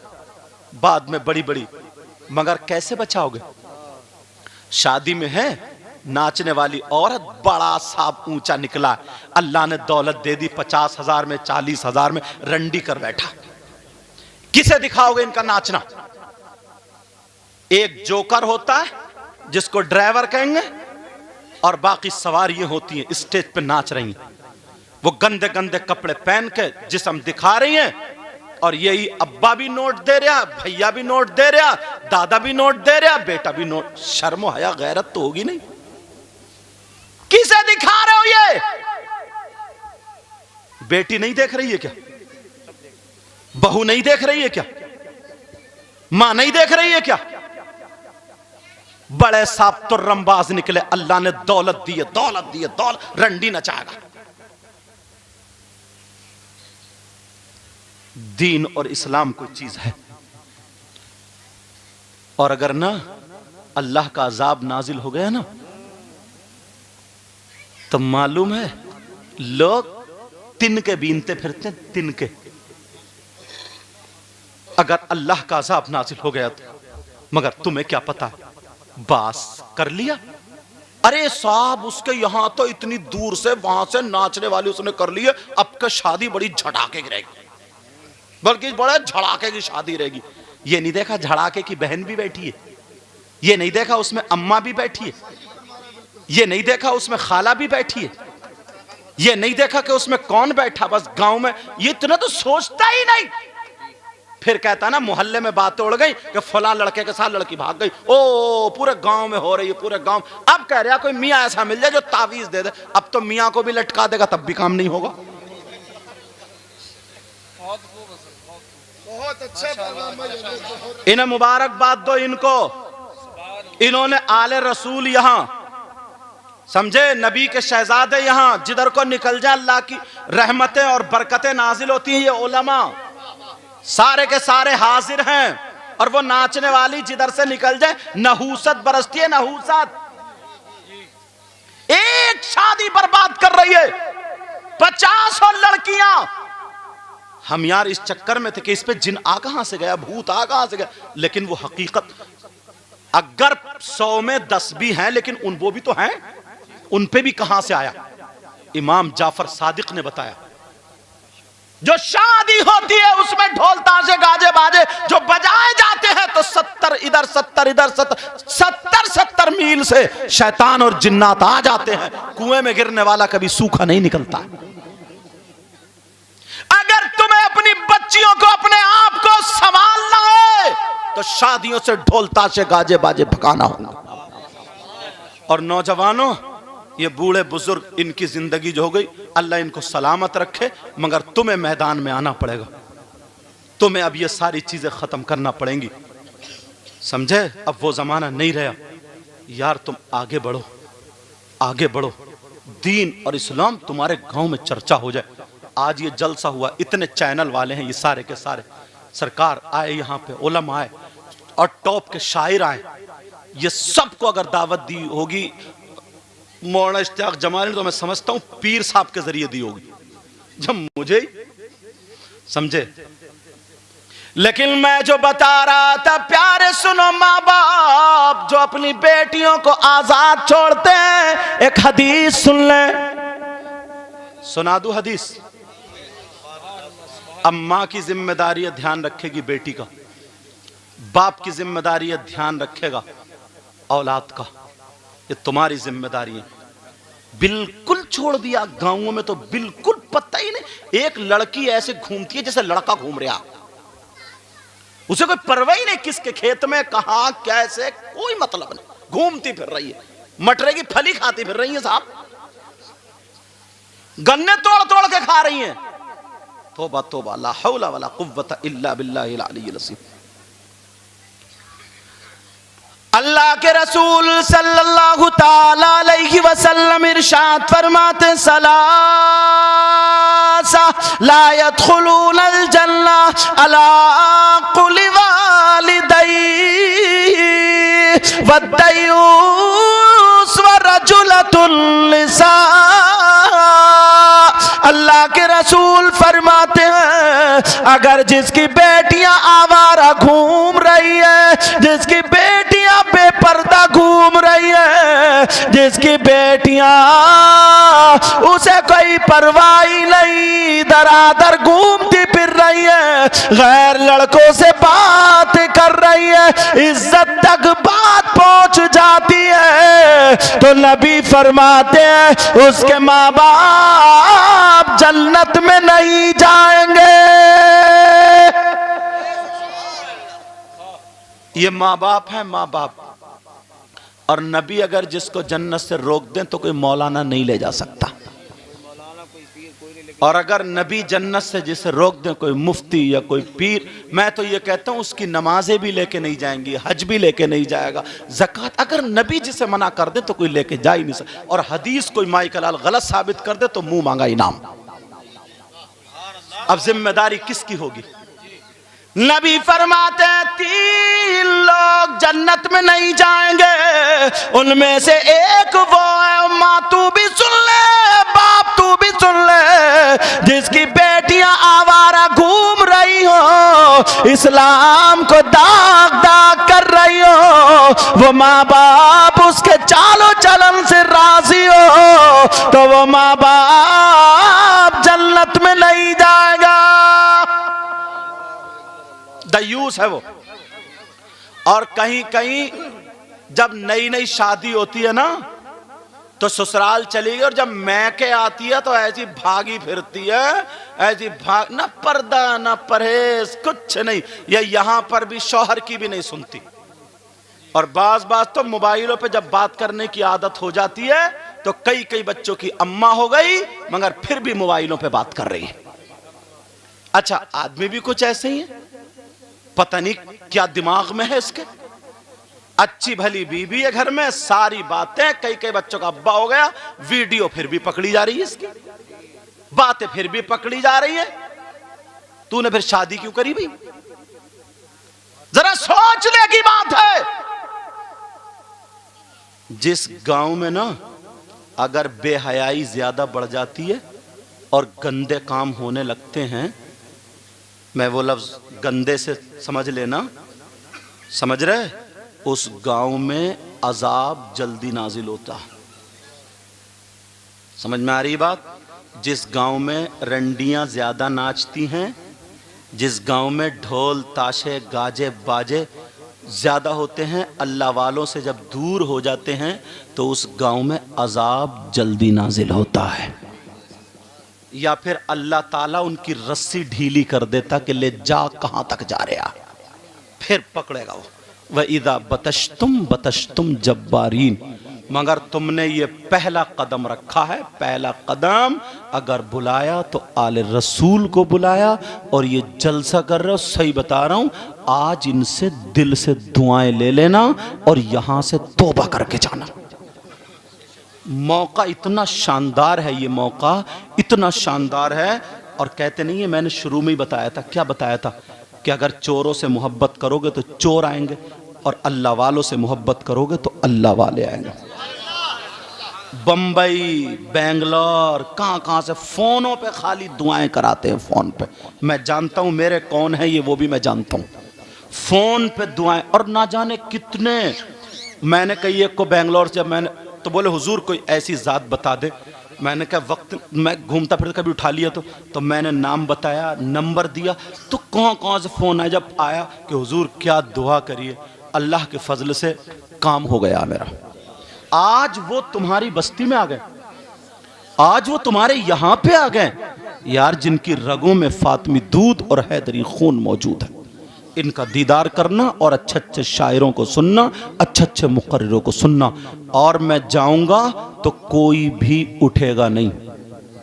बाद में बड़ी बड़ी, मगर कैसे बचाओगे? शादी में है नाचने वाली औरत, बड़ा सांप ऊंचा निकला, अल्लाह ने दौलत दे दी, 50,000 में 40,000 में रंडी कर बैठा। किसे दिखाओगे इनका नाचना? एक जोकर होता है जिसको ड्राइवर कहेंगे, और बाकी सवारियां होती हैं स्टेज पे नाच रही हैं। वो गंदे गंदे कपड़े पहन के जिस्म दिखा रही हैं, और यही अब्बा भी नोट दे रहा, भैया भी नोट दे रहा, दादा भी नोट दे रहा, बेटा भी नोट। शर्म हया गैरत तो होगी नहीं। किसे दिखा रहे हो ये? बेटी नहीं देख रही है क्या? बहू नहीं देख रही है क्या? मां नहीं देख रही है क्या? बड़े साहब तो रंबाज निकले, अल्लाह ने दौलत दी है, दौलत दी है, दौलत, रंडी नचाएगा। दीन और इस्लाम कोई चीज है, और अगर ना अल्लाह का अजाब नाजिल हो गया ना, तो मालूम है लोग तिनके बीनते फिरते, तिनके। अगर अल्लाह का अजाब नाजिल हो गया तो, मगर तुम्हें क्या पता, बास कर लिया। अरे साहब, उसके यहां तो इतनी दूर से वहां से नाचने वाली उसने कर ली है, अब का शादी बड़ी झटाके की रहेगी, बल्कि बड़े झड़ाके की शादी रहेगी। ये नहीं देखा झड़ाके की बहन भी बैठी है, ये नहीं देखा उसमें अम्मा भी बैठी है, ये नहीं देखा उसमें खाला भी बैठी है, ये नहीं देखा कि उसमें कौन बैठा। बस गांव में ये इतना तो सोचता ही नहीं। फिर कहता ना मोहल्ले में बातें उड़ गई कि फला लड़के के साथ लड़की भाग गई, ओ पूरे गांव में हो रही है, पूरे गांव। अब कह रहा कोई मियाँ ऐसा मिल जाए जो तावीज दे दे। अब तो मियाँ को भी लटका देगा तब भी काम नहीं होगा। बहुत अच्छा। इन्हें मुबारकबाद दो इनको, इन्होंने आले रसूल यहां समझे, नबी के शहजादे यहां, जिधर को निकल जाए अल्लाह की रहमतें और बरकतें नाजिल होती हैं। ये उलमा सारे के सारे हाजिर हैं, और वो नाचने वाली जिधर से निकल जाए नहूसत बरसती है, नहूसत। एक शादी बर्बाद कर रही है 50 लड़कियां। हम यार इस चक्कर में थे कि इस पे जिन आ कहां से गया, भूत आ कहां से गया, लेकिन वो हकीकत। अगर 100 में 10 भी हैं, लेकिन वो भी तो हैं, उन पे भी कहां से आया। इमाम जाफर सादिक ने बताया, जो शादी होती है उसमें ढोल ताशे गाजे बाजे जो बजाए जाते हैं तो 70 इधर 70 इधर 70 मील से शैतान और जिन्नात आ जाते हैं। कुएं में गिरने वाला कभी सूखा नहीं निकलता। अगर तुम्हें अपनी बच्चियों को, अपने आप को संभालना है तो शादियों से ढोल ताशे गाजे बाजे भगाना होगा। और नौजवानों, ये बूढ़े बुजुर्ग, इनकी जिंदगी जो हो गई, अल्लाह इनको सलामत रखे, मगर तुम्हें मैदान में आना पड़ेगा। तुम्हें अब ये सारी चीजें खत्म करना पड़ेंगी, समझे? अब वो जमाना नहीं रहा यार। तुम आगे बढ़ो, आगे बढ़ो। दीन और इस्लाम तुम्हारे गांव में चर्चा हो जाए। आज ये जलसा हुआ, इतने चैनल वाले हैं ये सारे के सारे, सरकार आए यहाँ पे, उलमा आए और टॉप के शायर आए, ये सबको अगर दावत दी होगी मौलाना इश्तियाक जमाली, तो मैं समझता हूं पीर साहब के जरिए दी होगी, जब मुझे, समझे? लेकिन मैं जो बता रहा था, प्यारे सुनो, माँ बाप जो अपनी बेटियों को आजाद छोड़ते हैं, एक हदीस सुन ले, सुना दूं हदीस। अब माँ की जिम्मेदारी है ध्यान रखेगी बेटी का, बाप की जिम्मेदारी है ध्यान रखेगा औलाद का। ये तुम्हारी जिम्मेदारी है। बिल्कुल छोड़ दिया गांवों में तो बिल्कुल पता ही नहीं। एक लड़की ऐसे घूमती है जैसे लड़का घूम रहा, उसे कोई परवाह ही नहीं किसके खेत में कहां कैसे, कोई मतलब नहीं, घूमती फिर रही है, मटरे की फली खाती फिर रही है साहब, गन्ने तोड़ तोड़ के खा रही हैं। तौबा तौबा, ला हौला वला कुव्वता इल्ला बिल्लाहिल अलिय्यिल अज़ीम। अल्लाह के रसूल सल्लल्लाहु ताला अलैहि वसल्लम इरशाद फरमाते, सलासा ला यदखुलूनल जन्ना अला कुल्ली वालिदैहि वद्दयूस व रजुलतुन निसा। अल्लाह के रसूल फरमाते हैं, अगर जिसकी बेटियां आवारा घूम रही है, जिसकी बेटियां बेपर्दा घूम रही है, जिसकी बेटियां उसे कोई परवाह नहीं, दरादर घूमती फिर रही है, गैर लड़कों से बात कर रही है, इज्जत तक बात पहुंच जाती है, तो नबी फरमाते हैं उसके माँ बाप जन्नत में नहीं जाएंगे। ये माँ बाप है, माँ बाप। और नबी अगर जिसको जन्नत से रोक दें तो कोई मौलाना नहीं ले जा सकता, और अगर नबी जन्नत से जिसे रोक दें कोई मुफ्ती या कोई पीर, मैं तो ये कहता हूं उसकी नमाजें भी लेके नहीं जाएंगी, हज भी लेके नहीं जाएगा, ज़कात अगर नबी जिसे मना कर दे तो कोई लेके जा ही नहीं सकता। और हदीस कोई माई कलाल गलत साबित कर दे तो मुंह मांगा इनाम। अब जिम्मेदारी किसकी होगी? नबी फरमाते हैं 3 लोग जन्नत में नहीं जाएंगे, उनमें से एक वो है, माँ तू भी सुन ले, बाप तू भी सुन ले, जिसकी बेटियां आवारा घूम रही हो, इस्लाम को दाग दाग कर रही हो, वो माँ बाप उसके चालो चलन से राजी हो, तो वो माँ बाप जन्नत में नहीं जाएगा। दयूस है वो। और कहीं कहीं जब नई नई शादी होती है ना तो ससुराल चली गई, और जब मैके आती है तो ऐसी भागी फिरती है, ऐसी भाग, ना पर्दा ना परहेज कुछ नहीं। ये यहां पर भी शौहर की भी नहीं सुनती। और बाज तो मोबाइलों पे जब बात करने की आदत हो जाती है तो कई कई बच्चों की अम्मा हो गई मगर फिर भी मोबाइलों पे बात कर रही है। अच्छा, आदमी भी कुछ ऐसे ही है, पता नहीं क्या दिमाग में है इसके। अच्छी भली बीबी है घर में, सारी बातें, कई कई बच्चों का अब्बा हो गया, वीडियो फिर भी पकड़ी जा रही है इसकी, बातें फिर भी पकड़ी जा रही है। तूने फिर शादी क्यों करी भाई? जरा सोचने की बात है। जिस गांव में ना अगर बेहयाई ज्यादा बढ़ जाती है और गंदे काम होने लगते हैं, मैं वो लफ्ज गंदे से समझ लेना, समझ रहे, उस गांव में अजाब जल्दी नाजिल होता। समझ में आ रही बात? जिस गांव में रंडियां ज्यादा नाचती हैं, जिस गांव में ढोल ताशे गाजे बाजे ज्यादा होते हैं, अल्लाह वालों से जब दूर हो जाते हैं तो उस गांव में अजाब जल्दी नाजिल होता है, या फिर अल्लाह ताला उनकी रस्सी ढीली कर देता कि ले जा, कहां तक जा रहा, फिर पकड़ेगा वो। वह इदा बतश्तुम जब्बारीन, मगर तुमने ये पहला कदम रखा है, पहला कदम अगर बुलाया तो आले रसूल को बुलाया, और ये जलसा कर रहे हो, सही बता रहा हूं, आज इनसे दिल से दुआएं ले लेना और यहां से तौबा करके जाना। मौका इतना शानदार है, ये मौका इतना शानदार है। और कहते नहीं है, मैंने शुरू में ही बताया था, क्या बताया था, कि अगर चोरों से मोहब्बत करोगे तो चोर आएंगे, और अल्लाह वालों से मोहब्बत करोगे तो अल्लाह वाले आएंगे। बम्बई, बेंगलोर, कहां से फोनों पे खाली दुआएं कराते हैं, फोन पे। मैं जानता हूं मेरे कौन है ये, वो भी मैं जानता हूं। फोन पे दुआएं, और ना जाने कितने। मैंने कही एक को बेंगलोर से, मैंने तो बोले हुजूर कोई ऐसी जात बता दे। मैंने कहा वक्त मैं घूमता फिरता कभी उठा लिया तो मैंने नाम बताया, नंबर दिया, तो कहाँ से फ़ोन आया। जब आया कि हुजूर क्या दुआ करिए, अल्लाह के फजल से काम हो गया मेरा। आज वो तुम्हारी बस्ती में आ गए, आज वो तुम्हारे यहाँ पे आ गए यार, जिनकी रगों में फातिमी दूध और हैदरी खून मौजूद है। इनका दीदार करना और अच्छे अच्छे शायरों को सुनना, अच्छे अच्छे मुकर्रिरों को सुनना। और मैं जाऊंगा तो कोई भी उठेगा नहीं।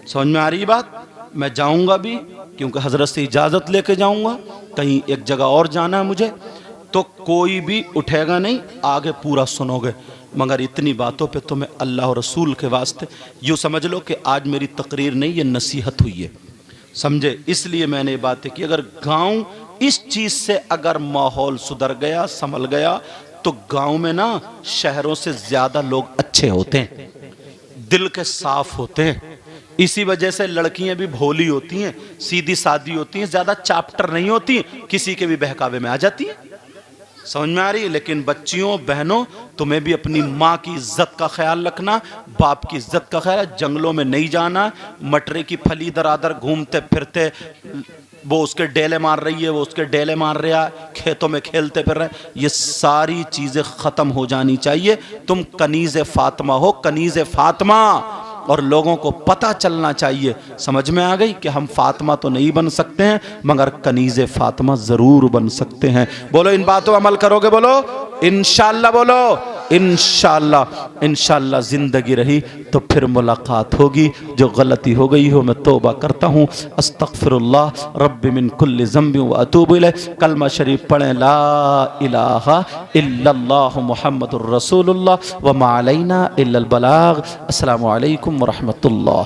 समझ में आ रही बात? मैं जाऊंगा भी क्योंकि हजरत से इजाज़त लेके जाऊंगा, कहीं एक जगह और जाना है मुझे, तो कोई भी उठेगा नहीं, आगे पूरा सुनोगे। मगर इतनी बातों पे तुम्हें अल्लाह और रसूल के वास्ते यूँ समझ लो कि आज मेरी तकरीर नहीं, ये नसीहत हुई है, समझे? इसलिए मैंने ये बातें की। अगर गांव इस चीज़ से अगर माहौल सुधर गया, संभल गया, तो गांव में ना शहरों से ज़्यादा लोग अच्छे होते हैं, दिल के साफ होते हैं। इसी वजह से लड़कियां भी भोली होती हैं, सीधी सादी होती हैं, ज़्यादा चाप्टर नहीं होती, किसी के भी बहकावे में आ जाती हैं। समझ में आ रही है? लेकिन बच्चियों, बहनों, तुम्हें भी अपनी माँ की इज्जत का ख्याल रखना, बाप की इज्जत का ख्याल। जंगलों में नहीं जाना, मटरे की फली दरादर घूमते फिरते, वो उसके डेले मार रही है, वो उसके डेले मार रहा है, खेतों में खेलते फिर रहे, ये सारी चीज़ें ख़त्म हो जानी चाहिए। तुम कनीज़ फातिमा हो, कनीज़ फातिमा, और लोगों को पता चलना चाहिए। समझ में आ गई कि हम फातिमा तो नहीं बन सकते हैं, मगर कनीज़ फातिमा ज़रूर बन सकते हैं। बोलो इन बातों पर अमल करोगे? बोलो इंशाअल्लाह, बोलो इंशाअल्लाह। इंशाअल्लाह ज़िंदगी रही तो फिर मुलाकात होगी। जो गलती हो गई हो मैं तौबा करता हूँ, अस्तगफिरुल्लाह रब्बी मिन कुल्ली ज़ंबि व अतूबु इलैह। कलमा शरीफ पढ़ें, ला इलाहा इल्लल्लाह मुहम्मदुर रसूलुल्लाह व मा अलैना इल्लल बलाग। अस्सलामु अलैकुम व रहमतुल्लाह।